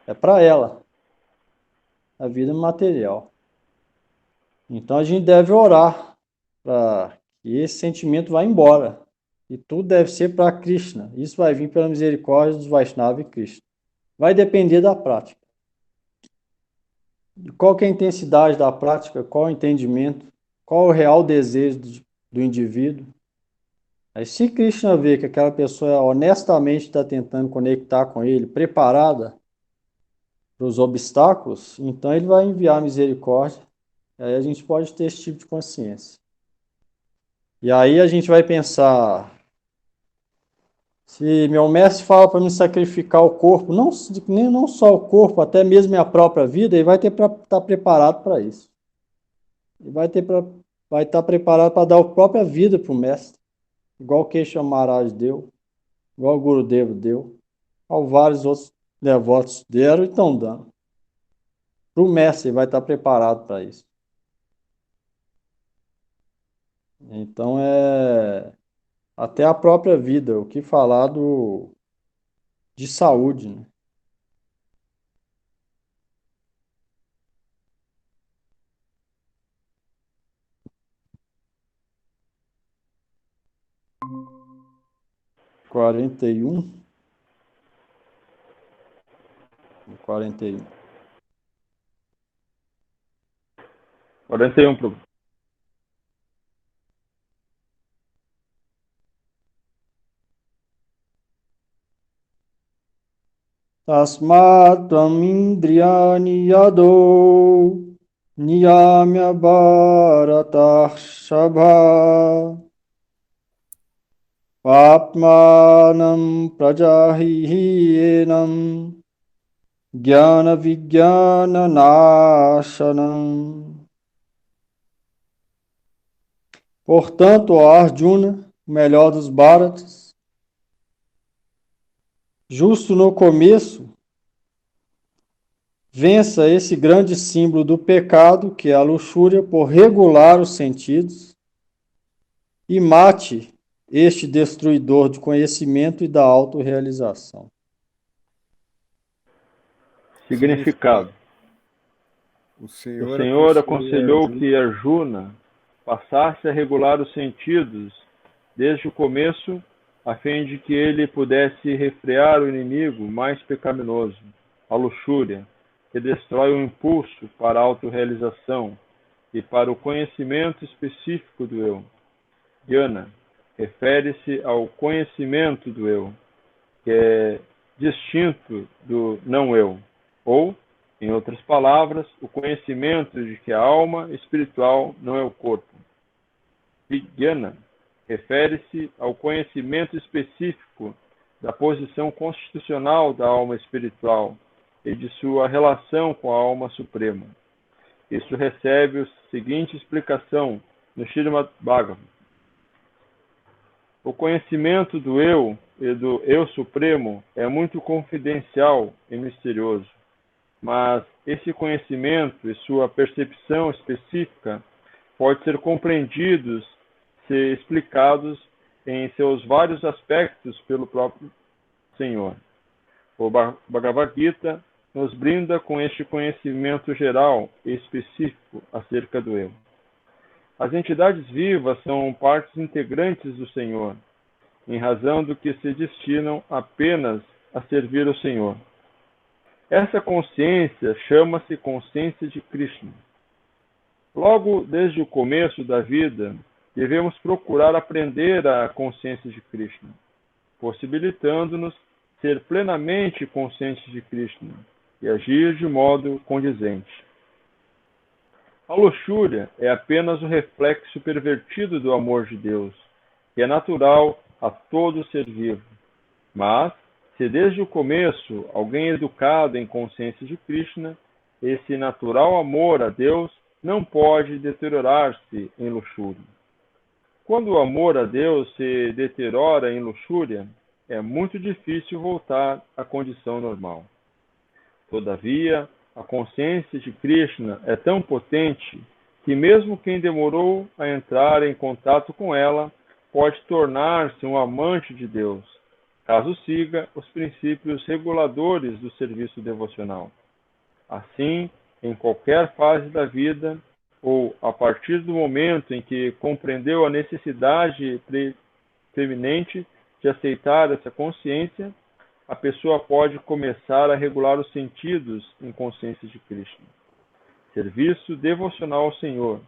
É para ela, a vida material. Então a gente deve orar para que esse sentimento vá embora. E tudo deve ser para Krishna. Isso vai vir pela misericórdia dos Vaishnava e Krishna. Vai depender da prática. De qual que é a intensidade da prática, qual o entendimento, qual o real desejo do indivíduo. Aí, se Krishna vê que aquela pessoa honestamente está tentando conectar com ele, preparada para os obstáculos, então ele vai enviar misericórdia. E aí a gente pode ter esse tipo de consciência. E aí a gente vai pensar, se meu mestre fala para me sacrificar o corpo, não só o corpo, até mesmo minha própria vida, ele vai ter para estar preparado para isso. Ele vai estar preparado para dar a própria vida para o mestre, igual o Kesha Maharaj deu, igual o Gurudev deu, igual vários outros devotos deram e estão dando. Para o mestre, ele vai estar preparado para isso. Então até a própria vida, o que falar de saúde, né? 41. 41. 41, Prabhu. Tasmat tvam indriyani yado niyamya bharatarshava papmanam prajahihinam jnana vijnana nashanam. Portanto, ó Arjuna, o melhor dos Bharatas, justo no começo, vença esse grande símbolo do pecado, que é a luxúria, por regular os sentidos, e mate este destruidor de conhecimento e da autorrealização. Significado. O O Senhor aconselhou que Arjuna passasse a regular os sentidos desde o começo, a fim de que ele pudesse refrear o inimigo mais pecaminoso, a luxúria, que destrói o impulso para a autorrealização e para o conhecimento específico do eu. Jnana refere-se ao conhecimento do eu, que é distinto do não-eu, ou, em outras palavras, o conhecimento de que a alma espiritual não é o corpo. Vijnana refere-se ao conhecimento específico da posição constitucional da alma espiritual e de sua relação com a alma suprema. Isso recebe a seguinte explicação no Srimad Bhagavatam. O conhecimento do eu e do eu supremo é muito confidencial e misterioso, mas esse conhecimento e sua percepção específica pode ser compreendidos e explicados em seus vários aspectos pelo próprio Senhor. O Bhagavad Gita nos brinda com este conhecimento geral e específico acerca do eu. As entidades vivas são partes integrantes do Senhor, em razão do que se destinam apenas a servir o Senhor. Essa consciência chama-se consciência de Krishna. Logo desde o começo da vida, devemos procurar aprender a consciência de Krishna, possibilitando-nos ser plenamente conscientes de Krishna e agir de modo condizente. A luxúria é apenas o reflexo pervertido do amor de Deus, que é natural a todo ser vivo. Mas, se desde o começo alguém é educado em consciência de Krishna, esse natural amor a Deus não pode deteriorar-se em luxúria. Quando o amor a Deus se deteriora em luxúria, é muito difícil voltar à condição normal. Todavia, a consciência de Krishna é tão potente que mesmo quem demorou a entrar em contato com ela pode tornar-se um amante de Deus, caso siga os princípios reguladores do serviço devocional. Assim, em qualquer fase da vida, ou a partir do momento em que compreendeu a necessidade preeminente de aceitar essa consciência, a pessoa pode começar a regular os sentidos em consciência de Krishna, serviço devocional ao Senhor,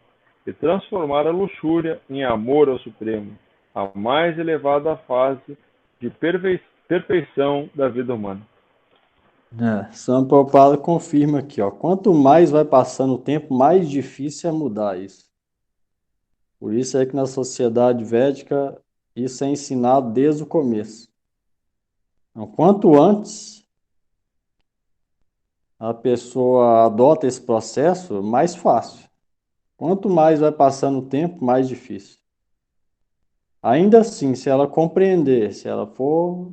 e transformar a luxúria em amor ao Supremo, a mais elevada fase de perfeição da vida humana. Santo Prabhupada confirma aqui, ó, quanto mais vai passando o tempo, mais difícil é mudar isso. Por isso é que na sociedade védica isso é ensinado desde o começo. Então, quanto antes a pessoa adota esse processo, mais fácil. Quanto mais vai passando o tempo, mais difícil. Ainda assim, se ela compreender, se ela for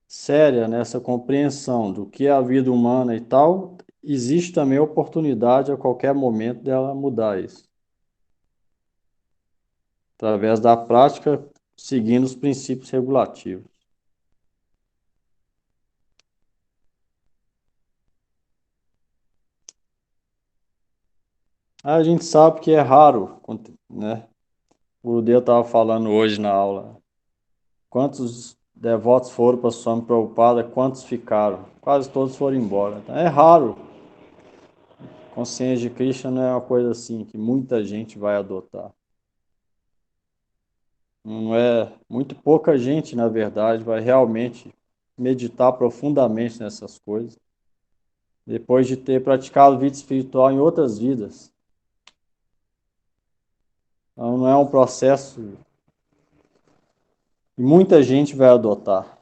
séria nessa compreensão do que é a vida humana e tal, existe também a oportunidade a qualquer momento dela mudar isso. Através da prática, seguindo os princípios regulativos. A gente sabe que é raro, né? O Gurudev estava falando hoje na aula. Quantos devotos foram para Swami Prabhupada, quantos ficaram? Quase todos foram embora. Então, é raro. Consciência de Krishna não é uma coisa assim que muita gente vai adotar. Não é, muito pouca gente, na verdade, vai realmente meditar profundamente nessas coisas, depois de ter praticado vida espiritual em outras vidas. Então, não é um processo que muita gente vai adotar.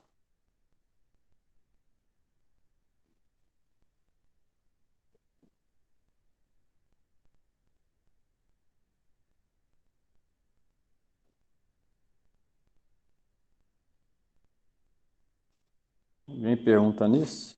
Alguém pergunta nisso?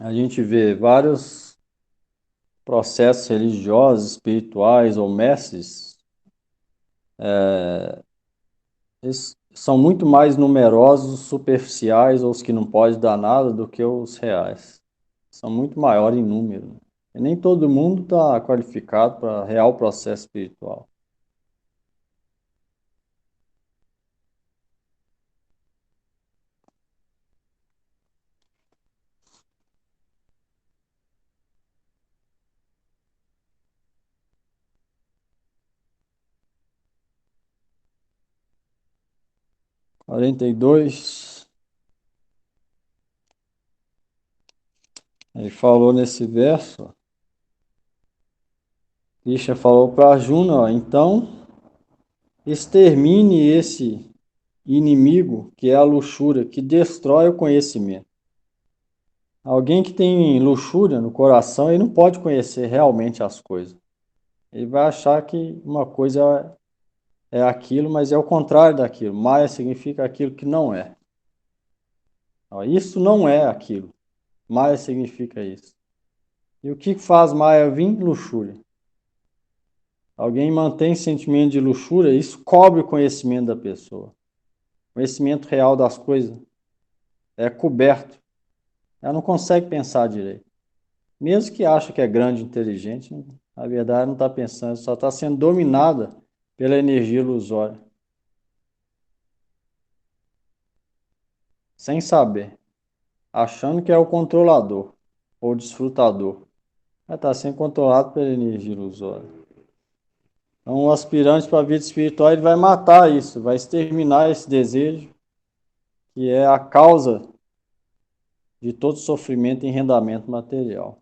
A gente vê vários processos religiosos, espirituais ou mestres, eles são muito mais numerosos, superficiais ou os que não podem dar nada do que os reais. São muito maiores em número. E nem todo mundo está qualificado para real processo espiritual. Quarenta e dois. Ele falou nesse verso, Krishna falou para Arjuna, ó, então extermine esse inimigo que é a luxúria, que destrói o conhecimento. Alguém que tem luxúria no coração, ele não pode conhecer realmente as coisas. Ele vai achar que uma coisa é aquilo, mas é o contrário daquilo. Maya significa aquilo que não é. Ó, isso não é aquilo. Maya significa isso. E o que faz Maya vir? Luxúria. Alguém mantém sentimento de luxúria, isso cobre o conhecimento da pessoa. O conhecimento real das coisas é coberto. Ela não consegue pensar direito. Mesmo que acha que é grande e inteligente, na verdade não está pensando, só está sendo dominada pela energia ilusória. Sem saber. Achando que é o controlador ou desfrutador. Mas está sendo controlado pela energia ilusória. Então, o aspirante para a vida espiritual ele vai matar isso, vai exterminar esse desejo, que é a causa de todo sofrimento e enredamento material.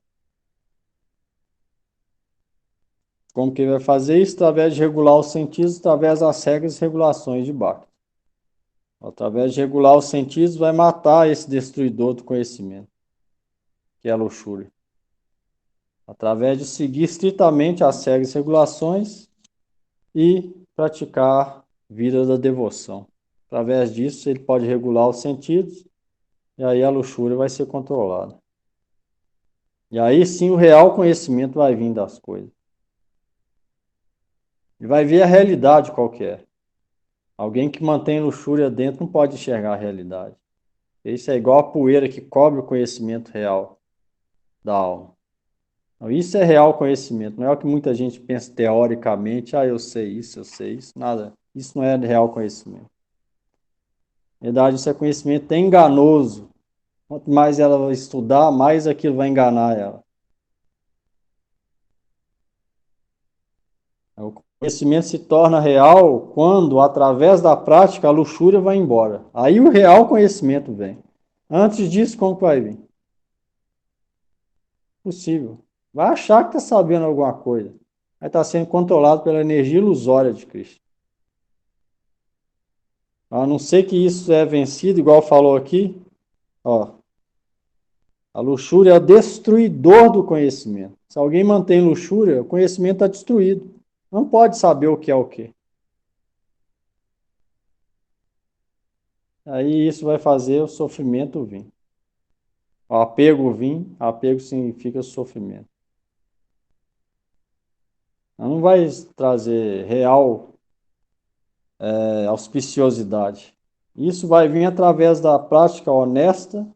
Como que ele vai fazer isso? Através de regular os sentidos, através das regras e regulações de Bhakti. Através de regular os sentidos, vai matar esse destruidor do conhecimento, que é a luxúria. Através de seguir estritamente as regras e regulações e praticar vida da devoção. Através disso, ele pode regular os sentidos e aí a luxúria vai ser controlada. E aí sim o real conhecimento vai vir das coisas. E vai ver a realidade qual que é. Alguém que mantém luxúria dentro não pode enxergar a realidade. Isso é igual a poeira que cobre o conhecimento real da alma. Então, isso é real conhecimento, não é o que muita gente pensa teoricamente, eu sei isso, nada. Isso não é real conhecimento. Na verdade, isso é conhecimento enganoso. Quanto mais ela vai estudar, mais aquilo vai enganar ela. O conhecimento se torna real quando, através da prática, a luxúria vai embora. Aí o real conhecimento vem. Antes disso, como que vai vir? Possível. Vai achar que está sabendo alguma coisa. Vai estar sendo controlado pela energia ilusória de Cristo. A não ser que isso é vencido, igual falou aqui, ó, a luxúria é o destruidor do conhecimento. Se alguém mantém luxúria, o conhecimento está destruído. Não pode saber o que é o que. Aí isso vai fazer o sofrimento vir. O apego vir, apego significa sofrimento. Não vai trazer real auspiciosidade. Isso vai vir através da prática honesta,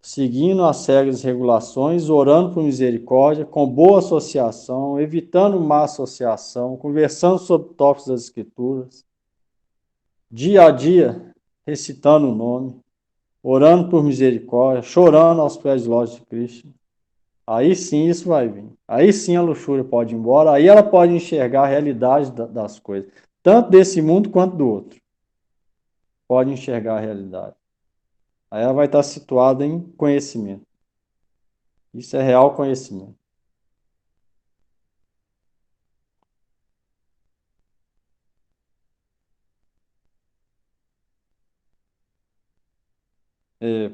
seguindo as regras e regulações, orando por misericórdia, com boa associação, evitando má associação, conversando sobre tópicos das Escrituras, dia a dia, recitando o nome, orando por misericórdia, chorando aos pés de loja de Cristo. Aí sim isso vai vir. Aí sim a luxúria pode ir embora, aí ela pode enxergar a realidade das coisas, tanto desse mundo quanto do outro. Pode enxergar a realidade. Aí ela vai estar situada em conhecimento. Isso é real conhecimento.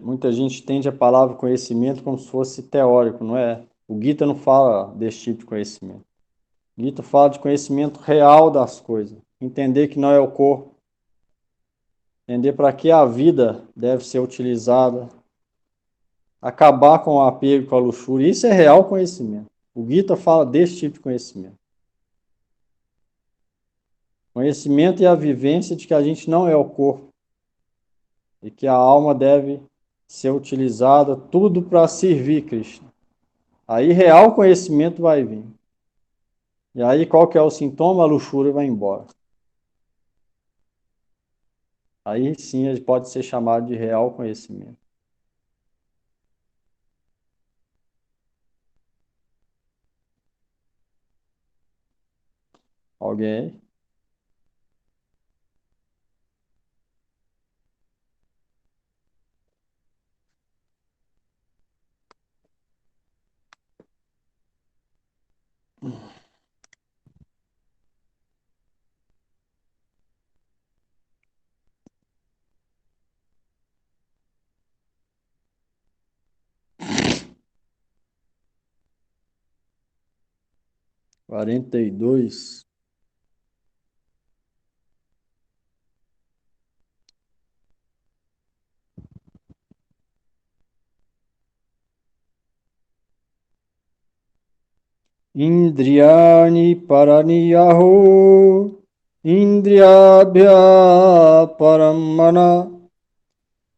Muita gente entende a palavra conhecimento como se fosse teórico, não é? O Gita não fala desse tipo de conhecimento. O Gita fala de conhecimento real das coisas. Entender que não é o corpo. Entender para que a vida deve ser utilizada. Acabar com o apego, com a luxúria. Isso é real conhecimento. O Gita fala desse tipo de conhecimento. Conhecimento e a vivência de que a gente não é o corpo. E que a alma deve ser utilizada tudo para servir Krishna. Aí real conhecimento vai vir. E aí qual que é o sintoma? A luxúria vai embora. Aí sim ele pode ser chamado de real conhecimento. Alguém? 42. Indriyani paraniyaho indriyabhya paramana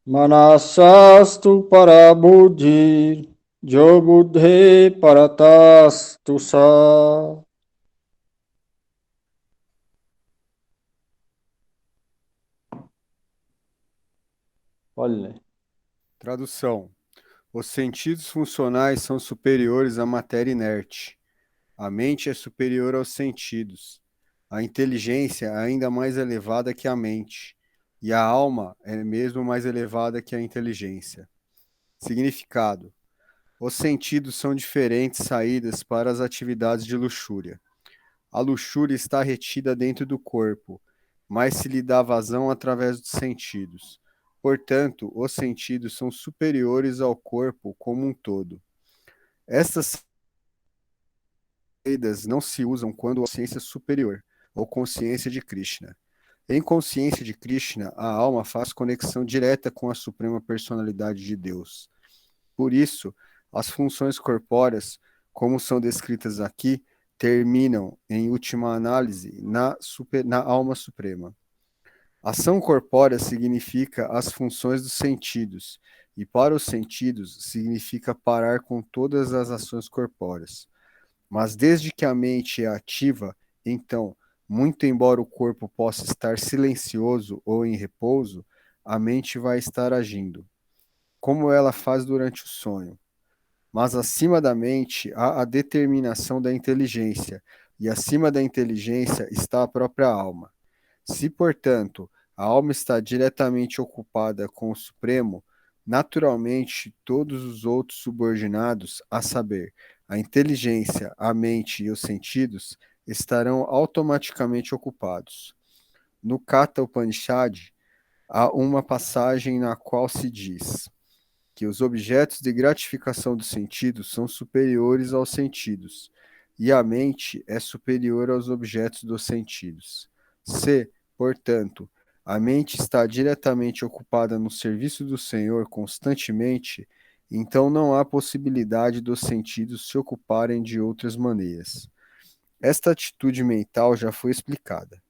manasastu parabuddhir jobudhe paratastu sa. Olha, Tradução. Os sentidos funcionais são superiores à matéria inerte. A mente é superior aos sentidos. A inteligência é ainda mais elevada que a mente. E a alma é mesmo mais elevada que a inteligência. Significado. Os sentidos são diferentes saídas para as atividades de luxúria. A luxúria está retida dentro do corpo, mas se lhe dá vazão através dos sentidos. Portanto, os sentidos são superiores ao corpo como um todo. Estas saídas não se usam quando a consciência superior, ou consciência de Krishna. Em consciência de Krishna, a alma faz conexão direta com a suprema personalidade de Deus. Por isso, as funções corpóreas, como são descritas aqui, terminam, em última análise, na alma suprema. Ação corpórea significa as funções dos sentidos, e para os sentidos significa parar com todas as ações corpóreas. Mas desde que a mente é ativa, então, muito embora o corpo possa estar silencioso ou em repouso, a mente vai estar agindo, como ela faz durante o sonho. Mas acima da mente há a determinação da inteligência, e acima da inteligência está a própria alma. Se, portanto, a alma está diretamente ocupada com o Supremo, naturalmente todos os outros subordinados, a saber, a inteligência, a mente e os sentidos, estarão automaticamente ocupados. No Katha Upanishad, há uma passagem na qual se diz que os objetos de gratificação dos sentidos são superiores aos sentidos, e a mente é superior aos objetos dos sentidos. Se, portanto, a mente está diretamente ocupada no serviço do Senhor constantemente, Então não há possibilidade dos sentidos se ocuparem de outras maneiras. Esta atitude mental já foi explicada.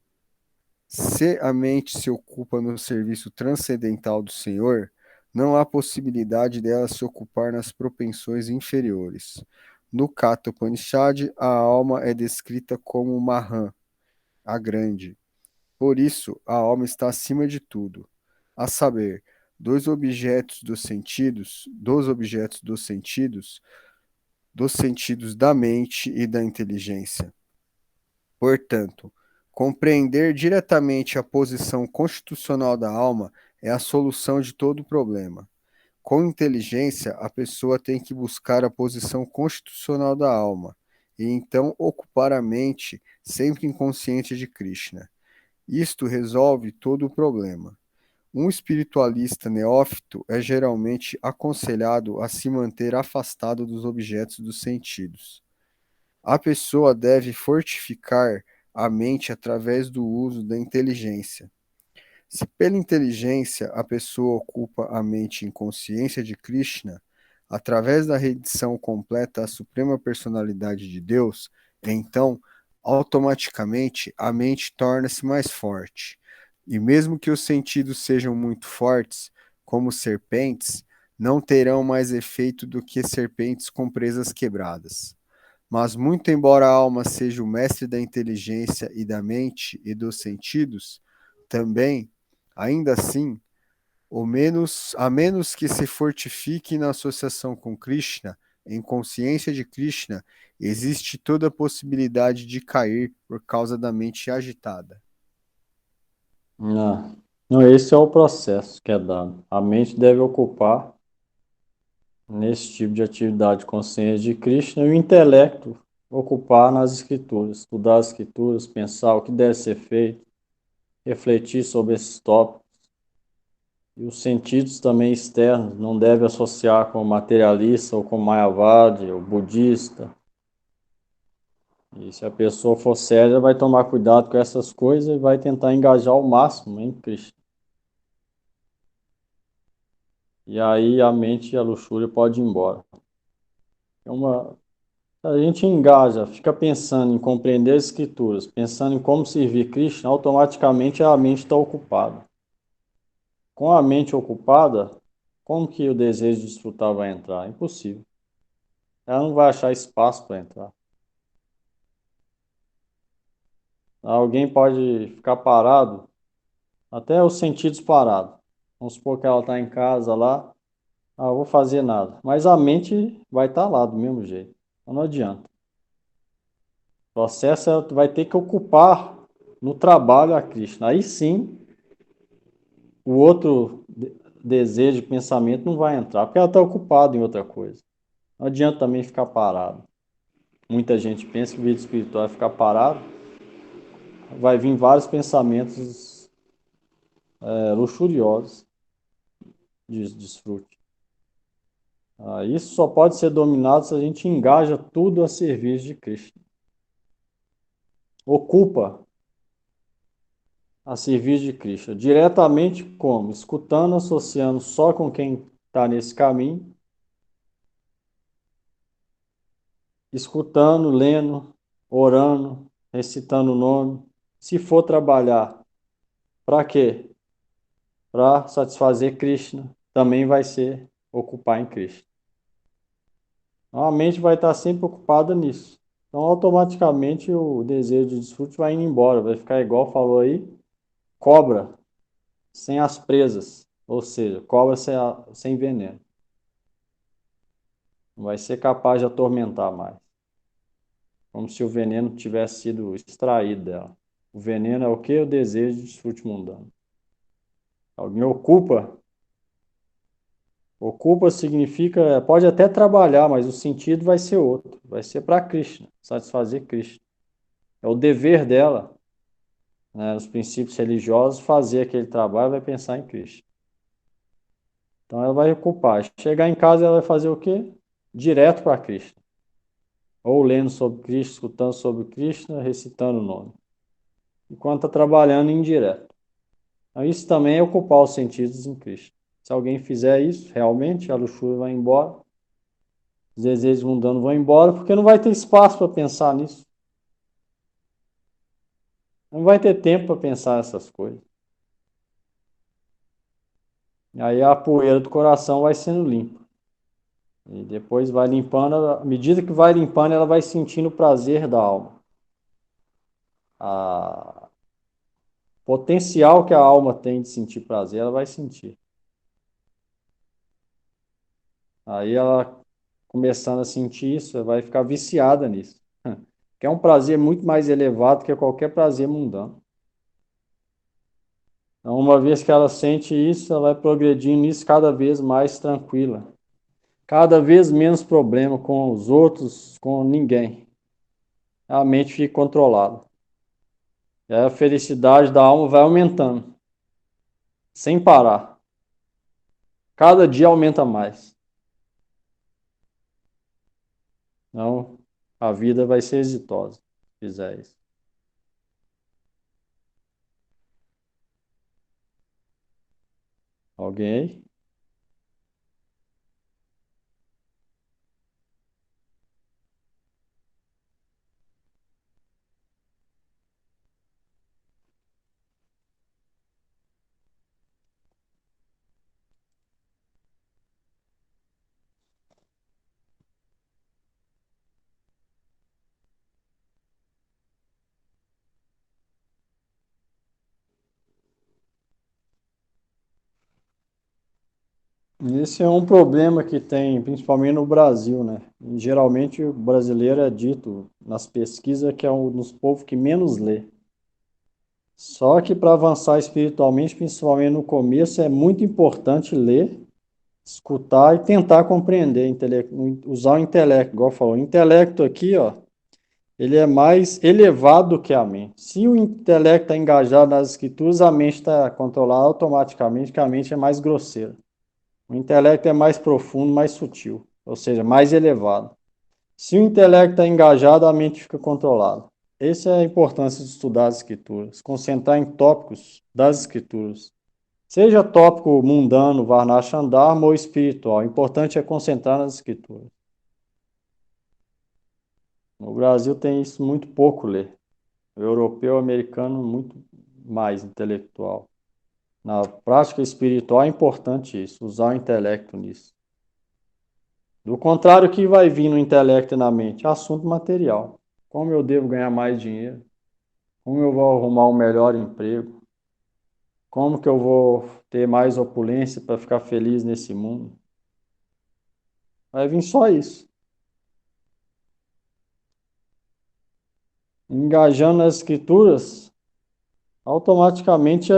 Se a mente se ocupa no serviço transcendental do Senhor, não há possibilidade dela se ocupar nas propensões inferiores. No Katha Upanishad, a alma é descrita como Mahan, a grande. Por isso, a alma está acima de tudo, a saber, dos sentidos da mente e da inteligência. Portanto, compreender diretamente a posição constitucional da alma é a solução de todo problema. Com inteligência, a pessoa tem que buscar a posição constitucional da alma e então ocupar a mente sempre inconsciente de Krishna. Isto resolve todo o problema. Um espiritualista neófito é geralmente aconselhado a se manter afastado dos objetos dos sentidos. A pessoa deve fortificar a mente através do uso da inteligência. Se pela inteligência a pessoa ocupa a mente em consciência de Krishna, através da rendição completa à Suprema Personalidade de Deus, então, automaticamente, a mente torna-se mais forte. E mesmo que os sentidos sejam muito fortes, como serpentes, não terão mais efeito do que serpentes com presas quebradas. Mas muito embora a alma seja o mestre da inteligência e da mente e dos sentidos, também, ainda assim, a menos que se fortifique na associação com Krishna, em consciência de Krishna, existe toda a possibilidade de cair por causa da mente agitada. Não, não, esse é o processo que é dado. A mente deve ocupar nesse tipo de atividade consciência de Krishna e o intelecto ocupar nas escrituras, estudar as escrituras, pensar o que deve ser feito, refletir sobre esses tópicos. E os sentidos também externos não deve associar com o materialista ou com o Mayavadi ou budista. E se a pessoa for séria, vai tomar cuidado com essas coisas e vai tentar engajar ao máximo em Krishna. E aí a mente e a luxúria podem ir embora. Se a gente engaja, fica pensando em compreender as escrituras, pensando em como servir Krishna, automaticamente a mente está ocupada. Com a mente ocupada, como que o desejo de desfrutar vai entrar? Impossível. Ela não vai achar espaço para entrar. Alguém pode ficar parado, até os sentidos parados. Vamos supor que ela está em casa lá, eu vou fazer nada. Mas a mente vai estar lá do mesmo jeito. Então não adianta. O processo vai ter que ocupar no trabalho a Krishna. Aí sim, o outro desejo, pensamento não vai entrar, porque ela está ocupada em outra coisa. Não adianta também ficar parado. Muita gente pensa que o vida espiritual é ficar parado. Vai vir vários pensamentos luxuriosos de desfrute. Isso só pode ser dominado se a gente engaja tudo a serviço de Krishna. Ocupa a serviço de Krishna. Diretamente como? Escutando, associando só com quem está nesse caminho. Escutando, lendo, orando, recitando o nome. Se for trabalhar, para quê? Para satisfazer Krishna. Também vai ser ocupar em Krishna. Então, a mente vai estar sempre ocupada nisso. Então, automaticamente, o desejo de desfrute vai indo embora. Vai ficar igual falou aí, cobra sem as presas. Ou seja, cobra sem veneno. Não vai ser capaz de atormentar mais. Como se o veneno tivesse sido extraído dela. O veneno é o que? O desejo de desfrute mundano. Alguém ocupa. Ocupa significa, pode até trabalhar, mas o sentido vai ser outro. Vai ser para Krishna, satisfazer Krishna. É o dever dela, né, os princípios religiosos, fazer aquele trabalho, vai pensar em Krishna. Então ela vai ocupar. Chegar em casa, ela vai fazer o quê? Direto para Krishna. Ou lendo sobre Krishna, escutando sobre Krishna, recitando o nome. Enquanto está trabalhando indireto. Então, isso também é ocupar os sentidos em Krishna. Se alguém fizer isso, realmente a luxúria vai embora, os desejos mundanos vão embora, porque não vai ter espaço para pensar nisso. Não vai ter tempo para pensar essas coisas. Aí a poeira do coração vai sendo limpa. E depois vai limpando, à medida que vai limpando, ela vai sentindo o prazer da alma. A potencial que a alma tem de sentir prazer, ela vai sentir. Aí ela, começando a sentir isso, ela vai ficar viciada nisso. Que é um prazer muito mais elevado que qualquer prazer mundano. Então, uma vez que ela sente isso, ela vai progredindo nisso cada vez mais tranquila. Cada vez menos problema com os outros, com ninguém. A mente fica controlada. E aí a felicidade da alma vai aumentando, sem parar. Cada dia aumenta mais. Então, a vida vai ser exitosa, se fizer isso. Alguém aí? Esse é um problema que tem, principalmente no Brasil, né? E, geralmente o brasileiro é dito nas pesquisas que é um dos povos que menos lê. Só que para avançar espiritualmente, principalmente no começo, é muito importante ler, escutar e tentar compreender, usar o intelecto, igual falou. O intelecto aqui, ó, ele é mais elevado do que a mente. Se o intelecto está engajado nas escrituras, a mente está controlada automaticamente, que a mente é mais grosseira. O intelecto é mais profundo, mais sutil, ou seja, mais elevado. Se o intelecto está engajado, a mente fica controlada. Essa é a importância de estudar as escrituras, concentrar em tópicos das escrituras. Seja tópico mundano, varnashandharma ou espiritual, o importante é concentrar nas escrituras. No Brasil tem isso muito pouco ler. O europeu, o americano, muito mais intelectual. Na prática espiritual é importante isso, usar o intelecto nisso. Do contrário, o que vai vir no intelecto e na mente? Assunto material. Como eu devo ganhar mais dinheiro? Como eu vou arrumar um melhor emprego? Como que eu vou ter mais opulência para ficar feliz nesse mundo? Vai vir só isso. Engajando nas escrituras, automaticamente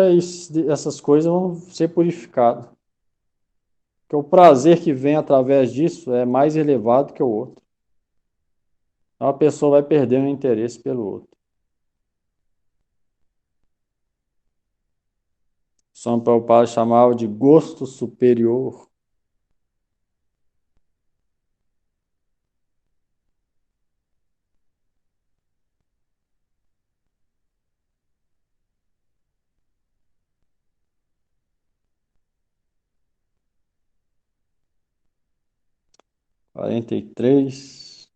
essas coisas vão ser purificadas. Porque o prazer que vem através disso é mais elevado que o outro. Então a pessoa vai perdendo o interesse pelo outro. São Prabhupada chamava de gosto superior. Quarenta e três.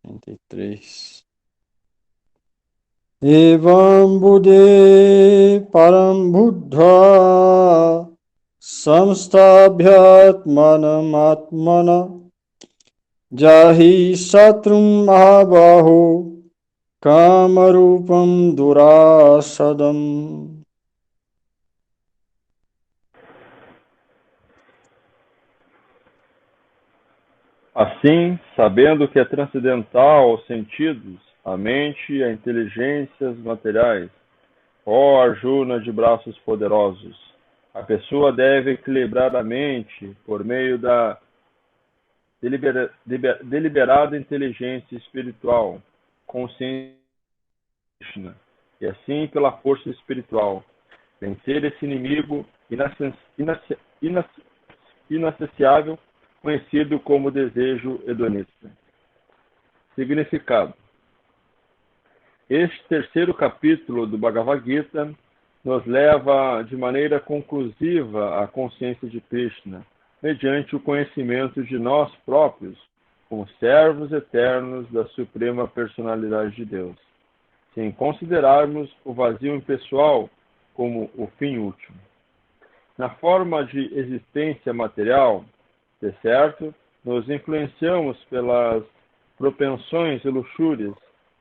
Quarenta e três. Evam Bude Param Buddha Samstabhyatmanam Atmana Jahi Satrum Mahabaho Kamarupam Durasadam. Assim, sabendo que é transcendental aos sentidos, a mente e a inteligências materiais, ó Arjuna de braços poderosos, a pessoa deve equilibrar a mente por meio da deliberada inteligência espiritual, consciência de Krishna, e assim pela força espiritual, vencer esse inimigo inacessível, conhecido como desejo hedonista. Significado: este terceiro capítulo do Bhagavad Gita nos leva de maneira conclusiva à consciência de Krishna, mediante o conhecimento de nós próprios, como servos eternos da Suprema Personalidade de Deus, sem considerarmos o vazio impessoal como o fim último. Na forma de existência material, de certo, nos influenciamos pelas propensões e luxúrias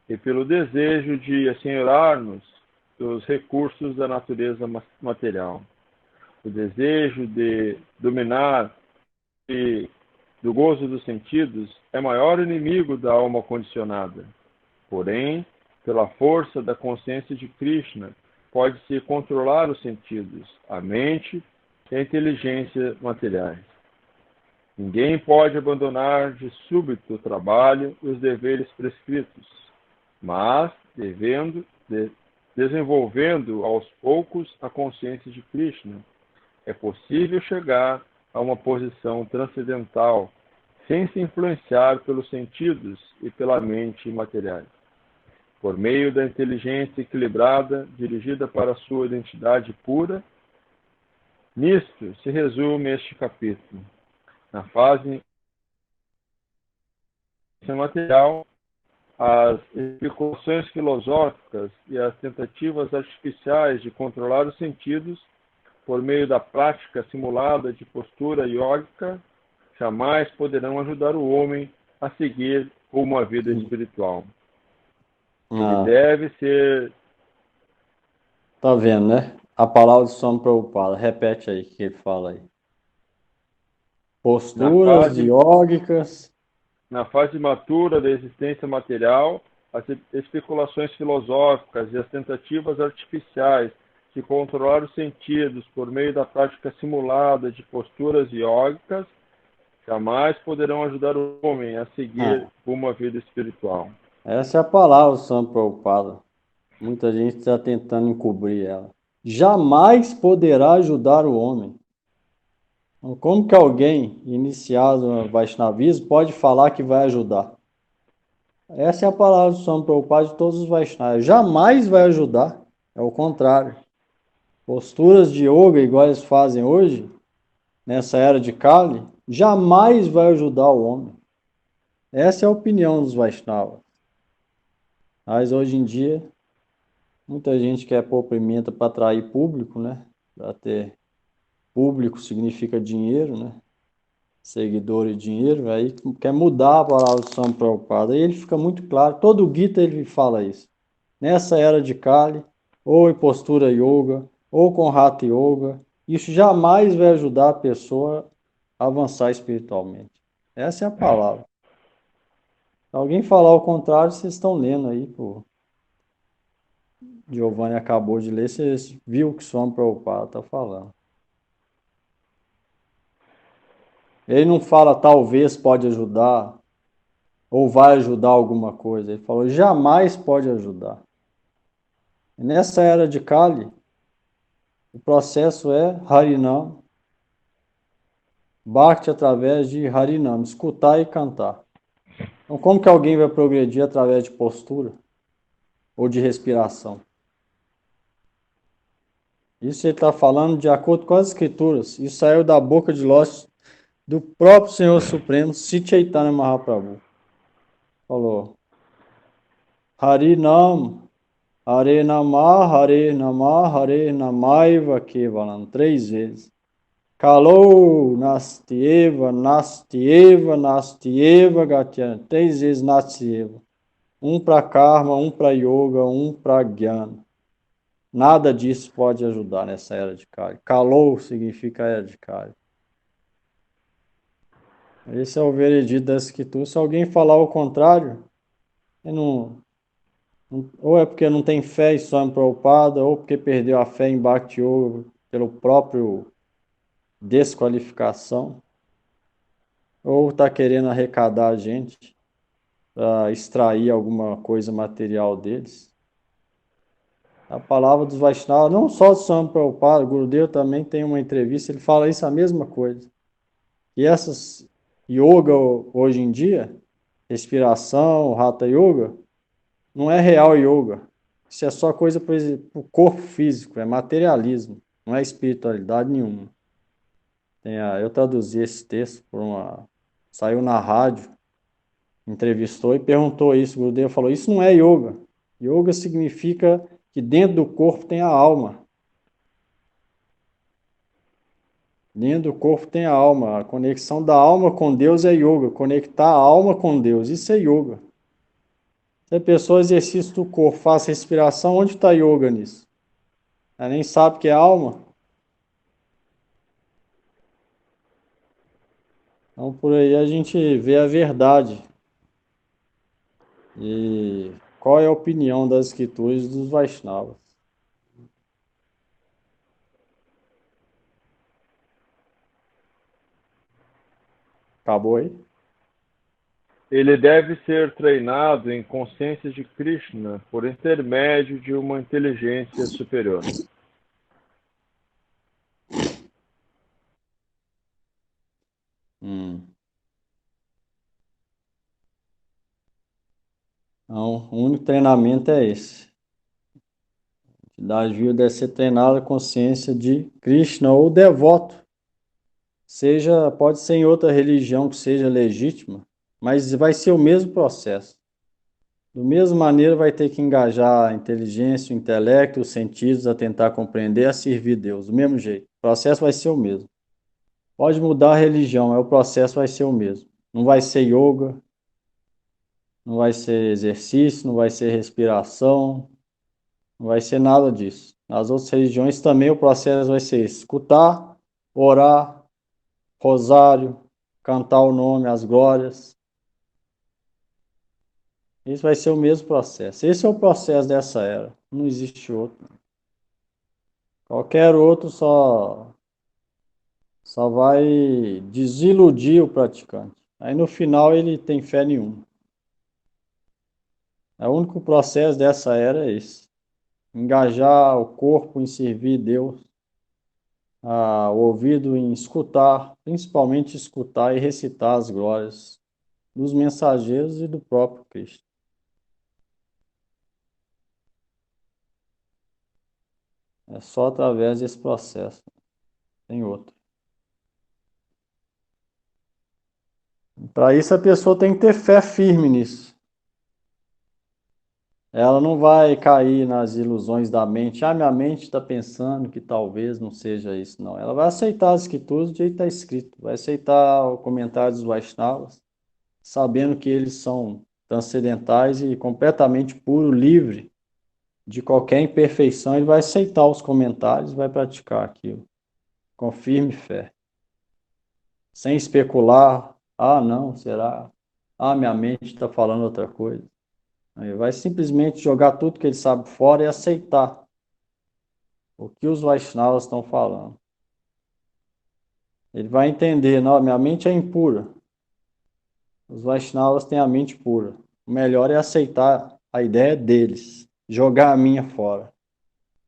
e pelo desejo de assenhorar-nos dos recursos da natureza material. O desejo de dominar e do gozo dos sentidos é maior inimigo da alma condicionada. Porém, pela força da consciência de Krishna, pode-se controlar os sentidos, a mente e a inteligência materiais. Ninguém pode abandonar de súbito o trabalho e os deveres prescritos, mas desenvolvendo aos poucos a consciência de Krishna, é possível chegar a uma posição transcendental sem se influenciar pelos sentidos e pela mente materiais. Por meio da inteligência equilibrada, dirigida para a sua identidade pura, nisto se resume este capítulo. Na fase material, as especulações filosóficas e as tentativas artificiais de controlar os sentidos por meio da prática simulada de postura yógica jamais poderão ajudar o homem a seguir uma vida espiritual. Ele deve ser... Tá vendo, né? A palavra de Swami Prabhupada. Repete aí o que ele fala aí. Posturas yógicas. Na fase matura da existência material, as especulações filosóficas e as tentativas artificiais de controlar os sentidos por meio da prática simulada de posturas yógicas jamais poderão ajudar o homem a seguir uma vida espiritual. Essa é a palavra do Swami Prabhupada. Muita gente está tentando encobrir ela. Jamais poderá ajudar o homem. Então, como que alguém iniciado no Vaishnavismo pode falar que vai ajudar? Essa é a palavra do Swami Prabhupada de todos os Vaishnavas. Jamais vai ajudar. É o contrário. Posturas de yoga, igual eles fazem hoje, nessa era de Kali, jamais vai ajudar o homem. Essa é a opinião dos Vaishnavas. Mas hoje em dia, muita gente quer pôr pimenta para atrair público, né? Para ter público significa dinheiro, né? Seguidor e dinheiro, aí quer mudar a palavra do Swami Prabhupada. Aí ele fica muito claro, todo o Gita ele fala isso. Nessa era de Kali, ou em postura yoga, ou com Hatha Yoga, isso jamais vai ajudar a pessoa a avançar espiritualmente. Essa é a palavra. Se alguém falar o contrário, vocês estão lendo aí, pô. Giovanni acabou de ler, vocês viu o que o Swami Prabhupada está falando. Ele não fala talvez pode ajudar, ou vai ajudar alguma coisa. Ele falou jamais pode ajudar. E nessa era de Kali, o processo é Harinam, Bhakti através de Harinam, escutar e cantar. Então, como que alguém vai progredir através de postura ou de respiração? Isso ele está falando de acordo com as escrituras. Isso saiu da boca de Lócio do próprio Senhor Supremo, Sri Chaitanya Mahaprabhu. Falou: Harinam, Hare Namah, Hare Namah, Hare Namaiva Kevalam. 3 vezes. Kalou, Nastieva, Nastieva, Nastieva, Gatyana. 3 vezes Nastieva. Um para karma, um para yoga, um para jnana. Nada disso pode ajudar nessa era de Kali. Kalou significa era de Kali. Esse é o veredito da escritura. Se alguém falar o contrário, ou é porque não tem fé em Swami Prabhupada, ou porque perdeu a fé em Bhakti Yoga pelo próprio desqualificação, ou está querendo arrecadar a gente para extrair alguma coisa material deles. A palavra dos Vaishnavas, não só do Swami Prabhupada, o Gurudev também tem uma entrevista, ele fala isso a mesma coisa. E essas yoga hoje em dia, respiração, Hatha Yoga, não é real yoga. Isso é só coisa para o corpo físico, é materialismo, não é espiritualidade nenhuma. Eu traduzi esse texto saiu na rádio, entrevistou e perguntou isso. O Gurudev falou: isso não é yoga. Yoga significa que dentro do corpo tem a alma. Dentro do corpo tem a alma. A conexão da alma com Deus é yoga. Conectar a alma com Deus, isso é yoga. Se a pessoa exercita o corpo, faz respiração, onde está yoga nisso? Ela nem sabe que é alma. Então, por aí a gente vê a verdade. E qual é a opinião das escrituras dos Vaishnavas? Acabou aí? Ele deve ser treinado em consciência de Krishna por intermédio de uma inteligência superior. Então, o único treinamento é esse. A entidade viva deve ser treinada a consciência de Krishna ou devoto. Pode ser em outra religião que seja legítima, mas vai ser o mesmo processo. Da mesma maneira, vai ter que engajar a inteligência, o intelecto, os sentidos a tentar compreender, a servir Deus, do mesmo jeito. O processo vai ser o mesmo. Pode mudar a religião, mas o processo vai ser o mesmo. Não vai ser yoga, não vai ser exercício, não vai ser respiração, não vai ser nada disso. Nas outras religiões também o processo vai ser escutar, orar, rosário, cantar o nome, as glórias. Isso vai ser o mesmo processo. Esse é o processo dessa era. Não existe outro. Qualquer outro só vai desiludir o praticante. Aí no final ele tem fé nenhuma. O único processo dessa era é esse. Engajar o corpo em servir Deus, o ouvido em escutar, principalmente escutar e recitar as glórias dos mensageiros e do próprio Cristo. É só através desse processo. Tem outro. Para isso a pessoa tem que ter fé firme nisso. Ela não vai cair nas ilusões da mente. Minha mente está pensando que talvez não seja isso, não. Ela vai aceitar as escrituras do jeito que está escrito. Vai aceitar o comentário dos Vaishnavas, sabendo que eles são transcendentais e completamente puro, livre de qualquer imperfeição. Ele vai aceitar os comentários e vai praticar aquilo com firme fé. Sem especular. Não, será? Minha mente está falando outra coisa. Aí vai simplesmente jogar tudo que ele sabe fora e aceitar o que os Vaishnavas estão falando. Ele vai entender, não, minha mente é impura. Os Vaishnavas têm a mente pura. O melhor é aceitar a ideia deles, jogar a minha fora.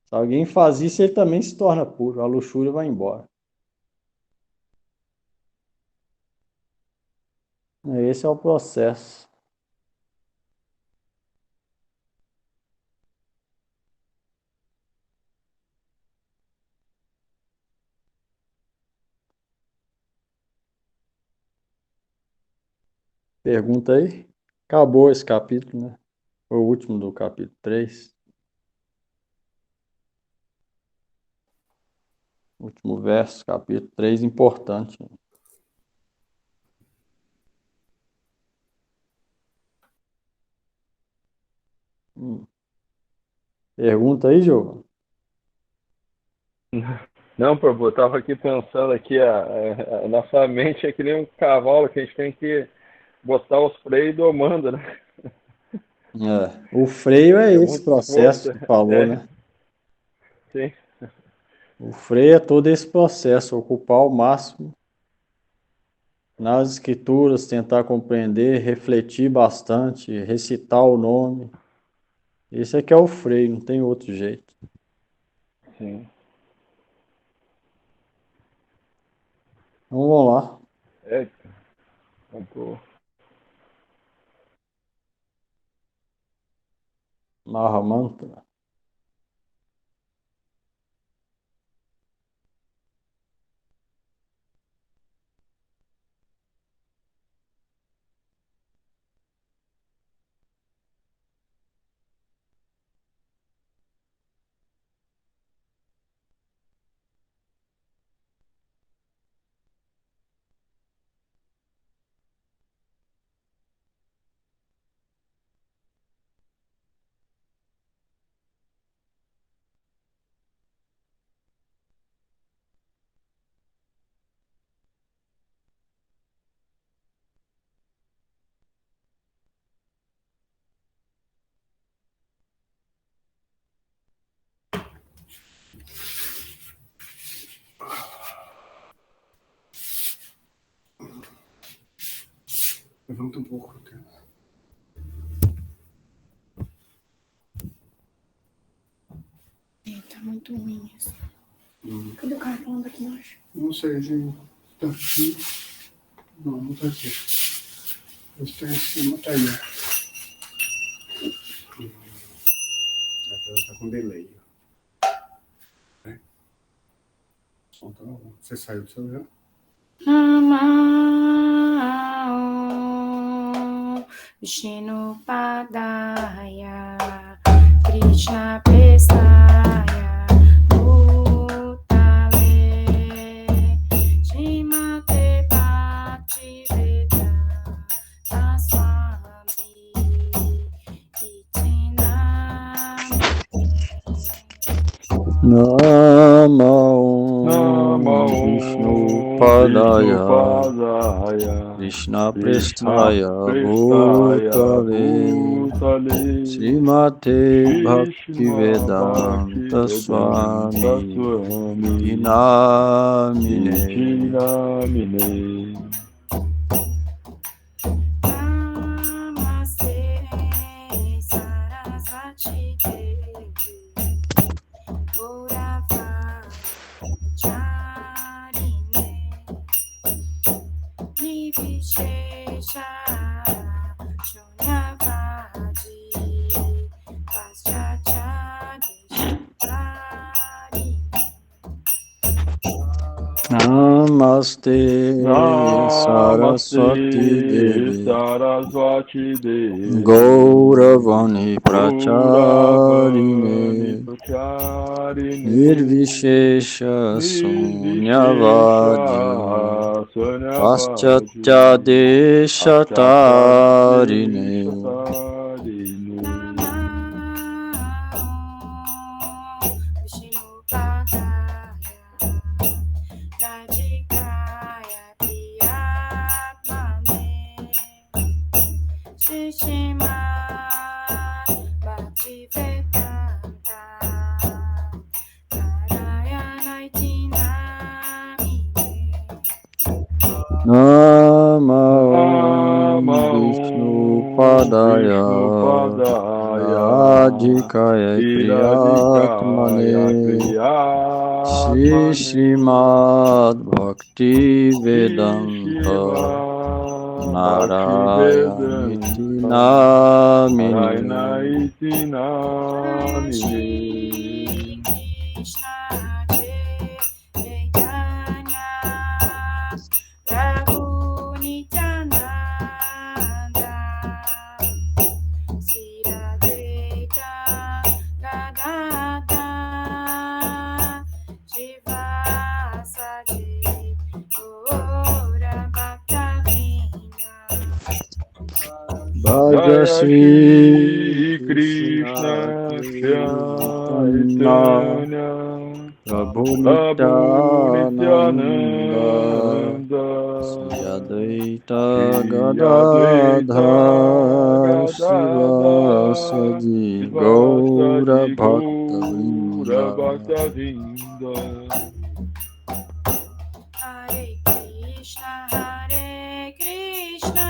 Se alguém faz isso, ele também se torna puro, a luxúria vai embora. Esse é o processo. Pergunta aí? Acabou esse capítulo, né? Foi o último do capítulo 3. Último verso, capítulo 3, importante. Pergunta aí, Giovanni. Não, Prabhu, eu estava aqui pensando aqui, a nossa mente é que nem um cavalo que a gente tem que botar os freios domando, né? O freio é É esse muito esforço. processo que falou, né? Sim. O freio é todo esse processo, ocupar o máximo nas escrituras, tentar compreender, refletir bastante, recitar o nome Esse aqui é o freio, não tem outro jeito. Sim. Então vamos lá. Eita. Acabou. Mahamantra. Levanta um pouco. Tá muito ruim isso. Cadê o cara falando aqui embaixo? Não sei, gente. Tá aqui. Não tá aqui. Está em cima, tá aí. Tá com delay. Você saiu do seu já? Namah Vishnu Padaya Krishna Prestaya Bhutale Srimate Bhaktivedanta Swami Namo Vishnu Padaya Krishna Prestaya Bhutale Srimate Bhaktivedanta Swami Namine. Namaste Sarasvati Devi Gauravacharine Nivishesha Shunyavadi Paschachadisharine Namaste Saraswati Devi Gauravani Pracharine Nirvishesha Sunyavadi Paschatadeshatarine. Vishnu Padaya Radhikaya Priyatmane Shri Srimad Bhaktivedanta Narayaniti Namine Namo Vishnu Padaya Radhikaya Priyatmane Shri Srimad Bhaktivedanta Narayaniti Namine. Krishna Chaitanya Prabhu Nityananda Sri Advaita Gadadhar Shivasadi Gaura Bhaktavrinda Bhaja Shri Krishna Chaitanya Prabhu Nityananda Sri Advaita Gadadhar Shivasadi Gaura Bhaktavrinda. Hare Krishna,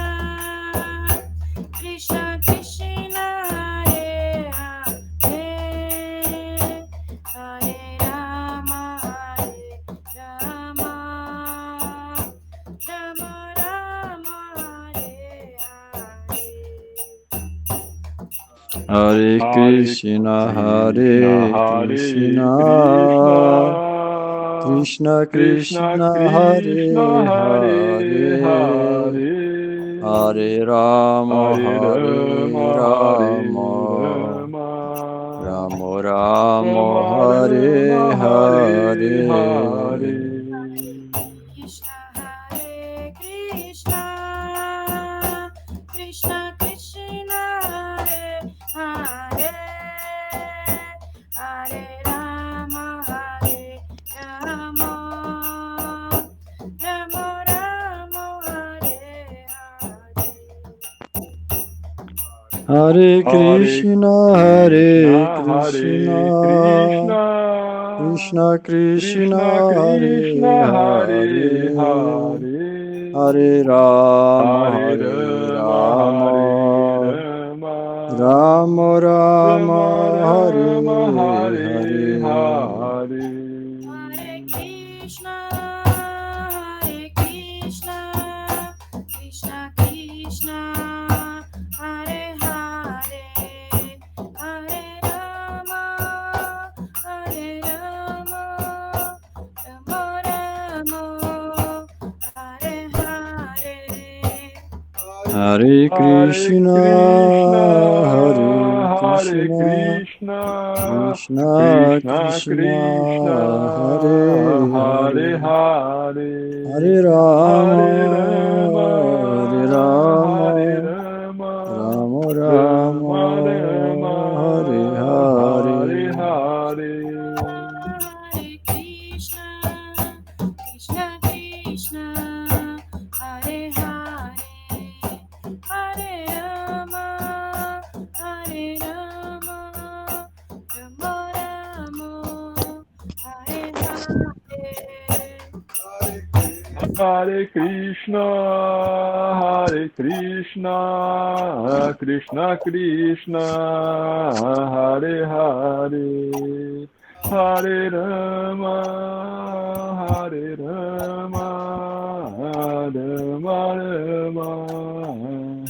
Krishna Krishna, Hare Hare Hare Krishna, Hare Krishna, Krishna Krishna, Hare Hare, Hare Rama, Hare Rama, Rama Rama, Hare Hare. Krishna Krishna, Hare Hare, Hare Rama, Hare Rama, Rama Rama, Hare Hare. Hare Krishna, Hare Krishna, Krishna Krishna, Hare Hare, Hare Rama, Hare Rama, Rama Rama, Hare Hare. Hare Krishna, Hare Krishna, Krishna Krishna, Hare Hare, Hare Rama, Hare Rama, Rama Rama, Hare Hare. Hare Krishna, Hare Krishna, Krishna Krishna, Hare Hare, Hare Rama, Hare Rama, Rama Rama, Hare Hare. Hare Krishna, Krishna Krishna, Hare Hare, Hare Rama, Hare Rama, Rama Rama, Hare Hare. Hare Krishna, Krishna Krishna, Hare Hare, Hare Rama, Rama Rama,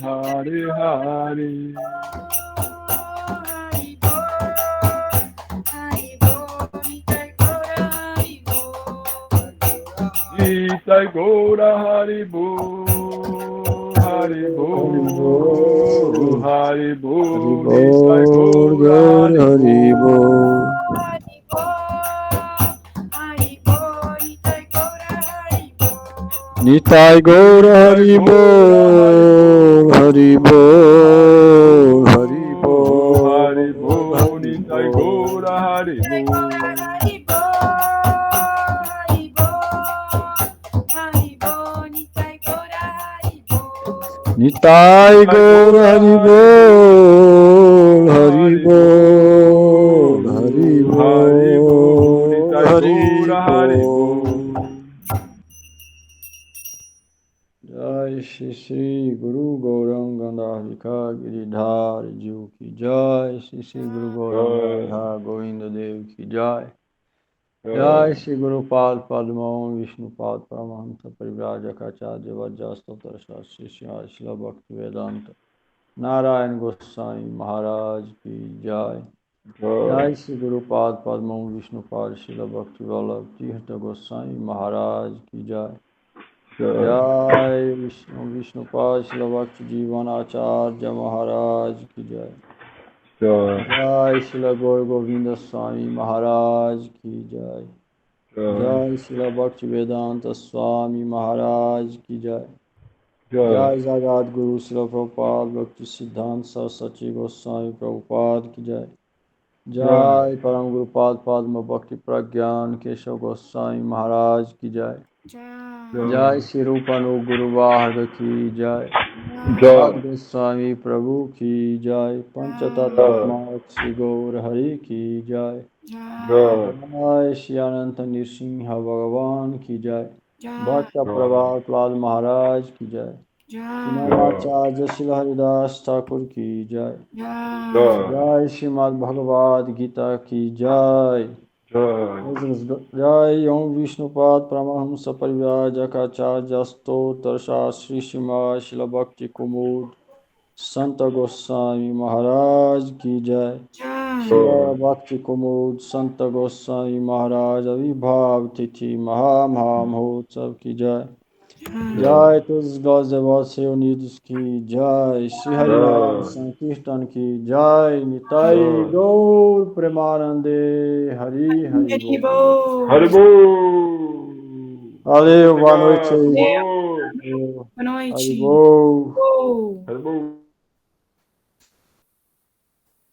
Hare Hare. Nitai Gaura Haribo, Haribo, Haribo, Nitai Gaura Haribo, Nitai Gaura Haribo, Haribo, Haribo, Haribo, Nitai Gaura Haribo. Nitai Gaura Haribo, Haribo, Haribo, Haribo. Jai Shri Guru Gauranga Dharika Giridhar Ji ki Jai, Shri Guru Gauranga Govinda Dev ki Jai. Jai Shri Guru Pad Padma Vishnu Pad Paramahamsa Parivrajakacarya Vajrastotra Shri Srila Bhakti Vedanta Narayan Goswami Maharaj ki Jai. Jai Shri Guru Pad Padma Vishnu Pad Srila Bhakti Vallabh Tirtha Goswami Maharaj ki Jai. Jai Vishnu Pad Srila Bhakti Jivanacharya Maharaj ki Jai. Jai Srila Gaur Govinda Swami Maharaj ki Jai. Jai Srila Bhakti Vedanta Swami Maharaj ki Jai. Jai Jagat Guru Srila Prabhupada Bhakti Siddhanta Saraswati Goswami Prabhupada ki Jai. Jai Param Guru Pad Padma Bhakti Pragyan Keshav Goswami Maharaj ki Jai. Jai Shri Rupanu Guru Varga ki Jai. Jai Goswami Prabhu ki Jai. Panchatattva Shri Gaur Hari ki Jai. Jai Shri Ananta Nrsimha Bhagavan ki Jai. Bhakta Prabhat Maharaj ki Jai. Namacharya Shri Haridas Thakur ki Jai. Jai Srimad Bhagavad Gita ki Jai. Jai Om Vishnupad Paramahamsa Parivrajakacarya Stotra Shastri Shrimad Srila Bhakti Kumud Santa Goswami Maharaj ki jai. Jai. Shri Bhakti Kumud Santa Goswami Maharaj Avibhav Tithi Maham Hotsav ki jai. Jai todos os glórias devotos reunidos ki jai. Shri Harinam Sankirtan ki jai. Nitai Gaur Premanande Hari Hari Bol. Haribo. Haribol! Valeu, boa noite aí. Boa noite! Valeu. Boa noite. Haribol. Oh. Haribol!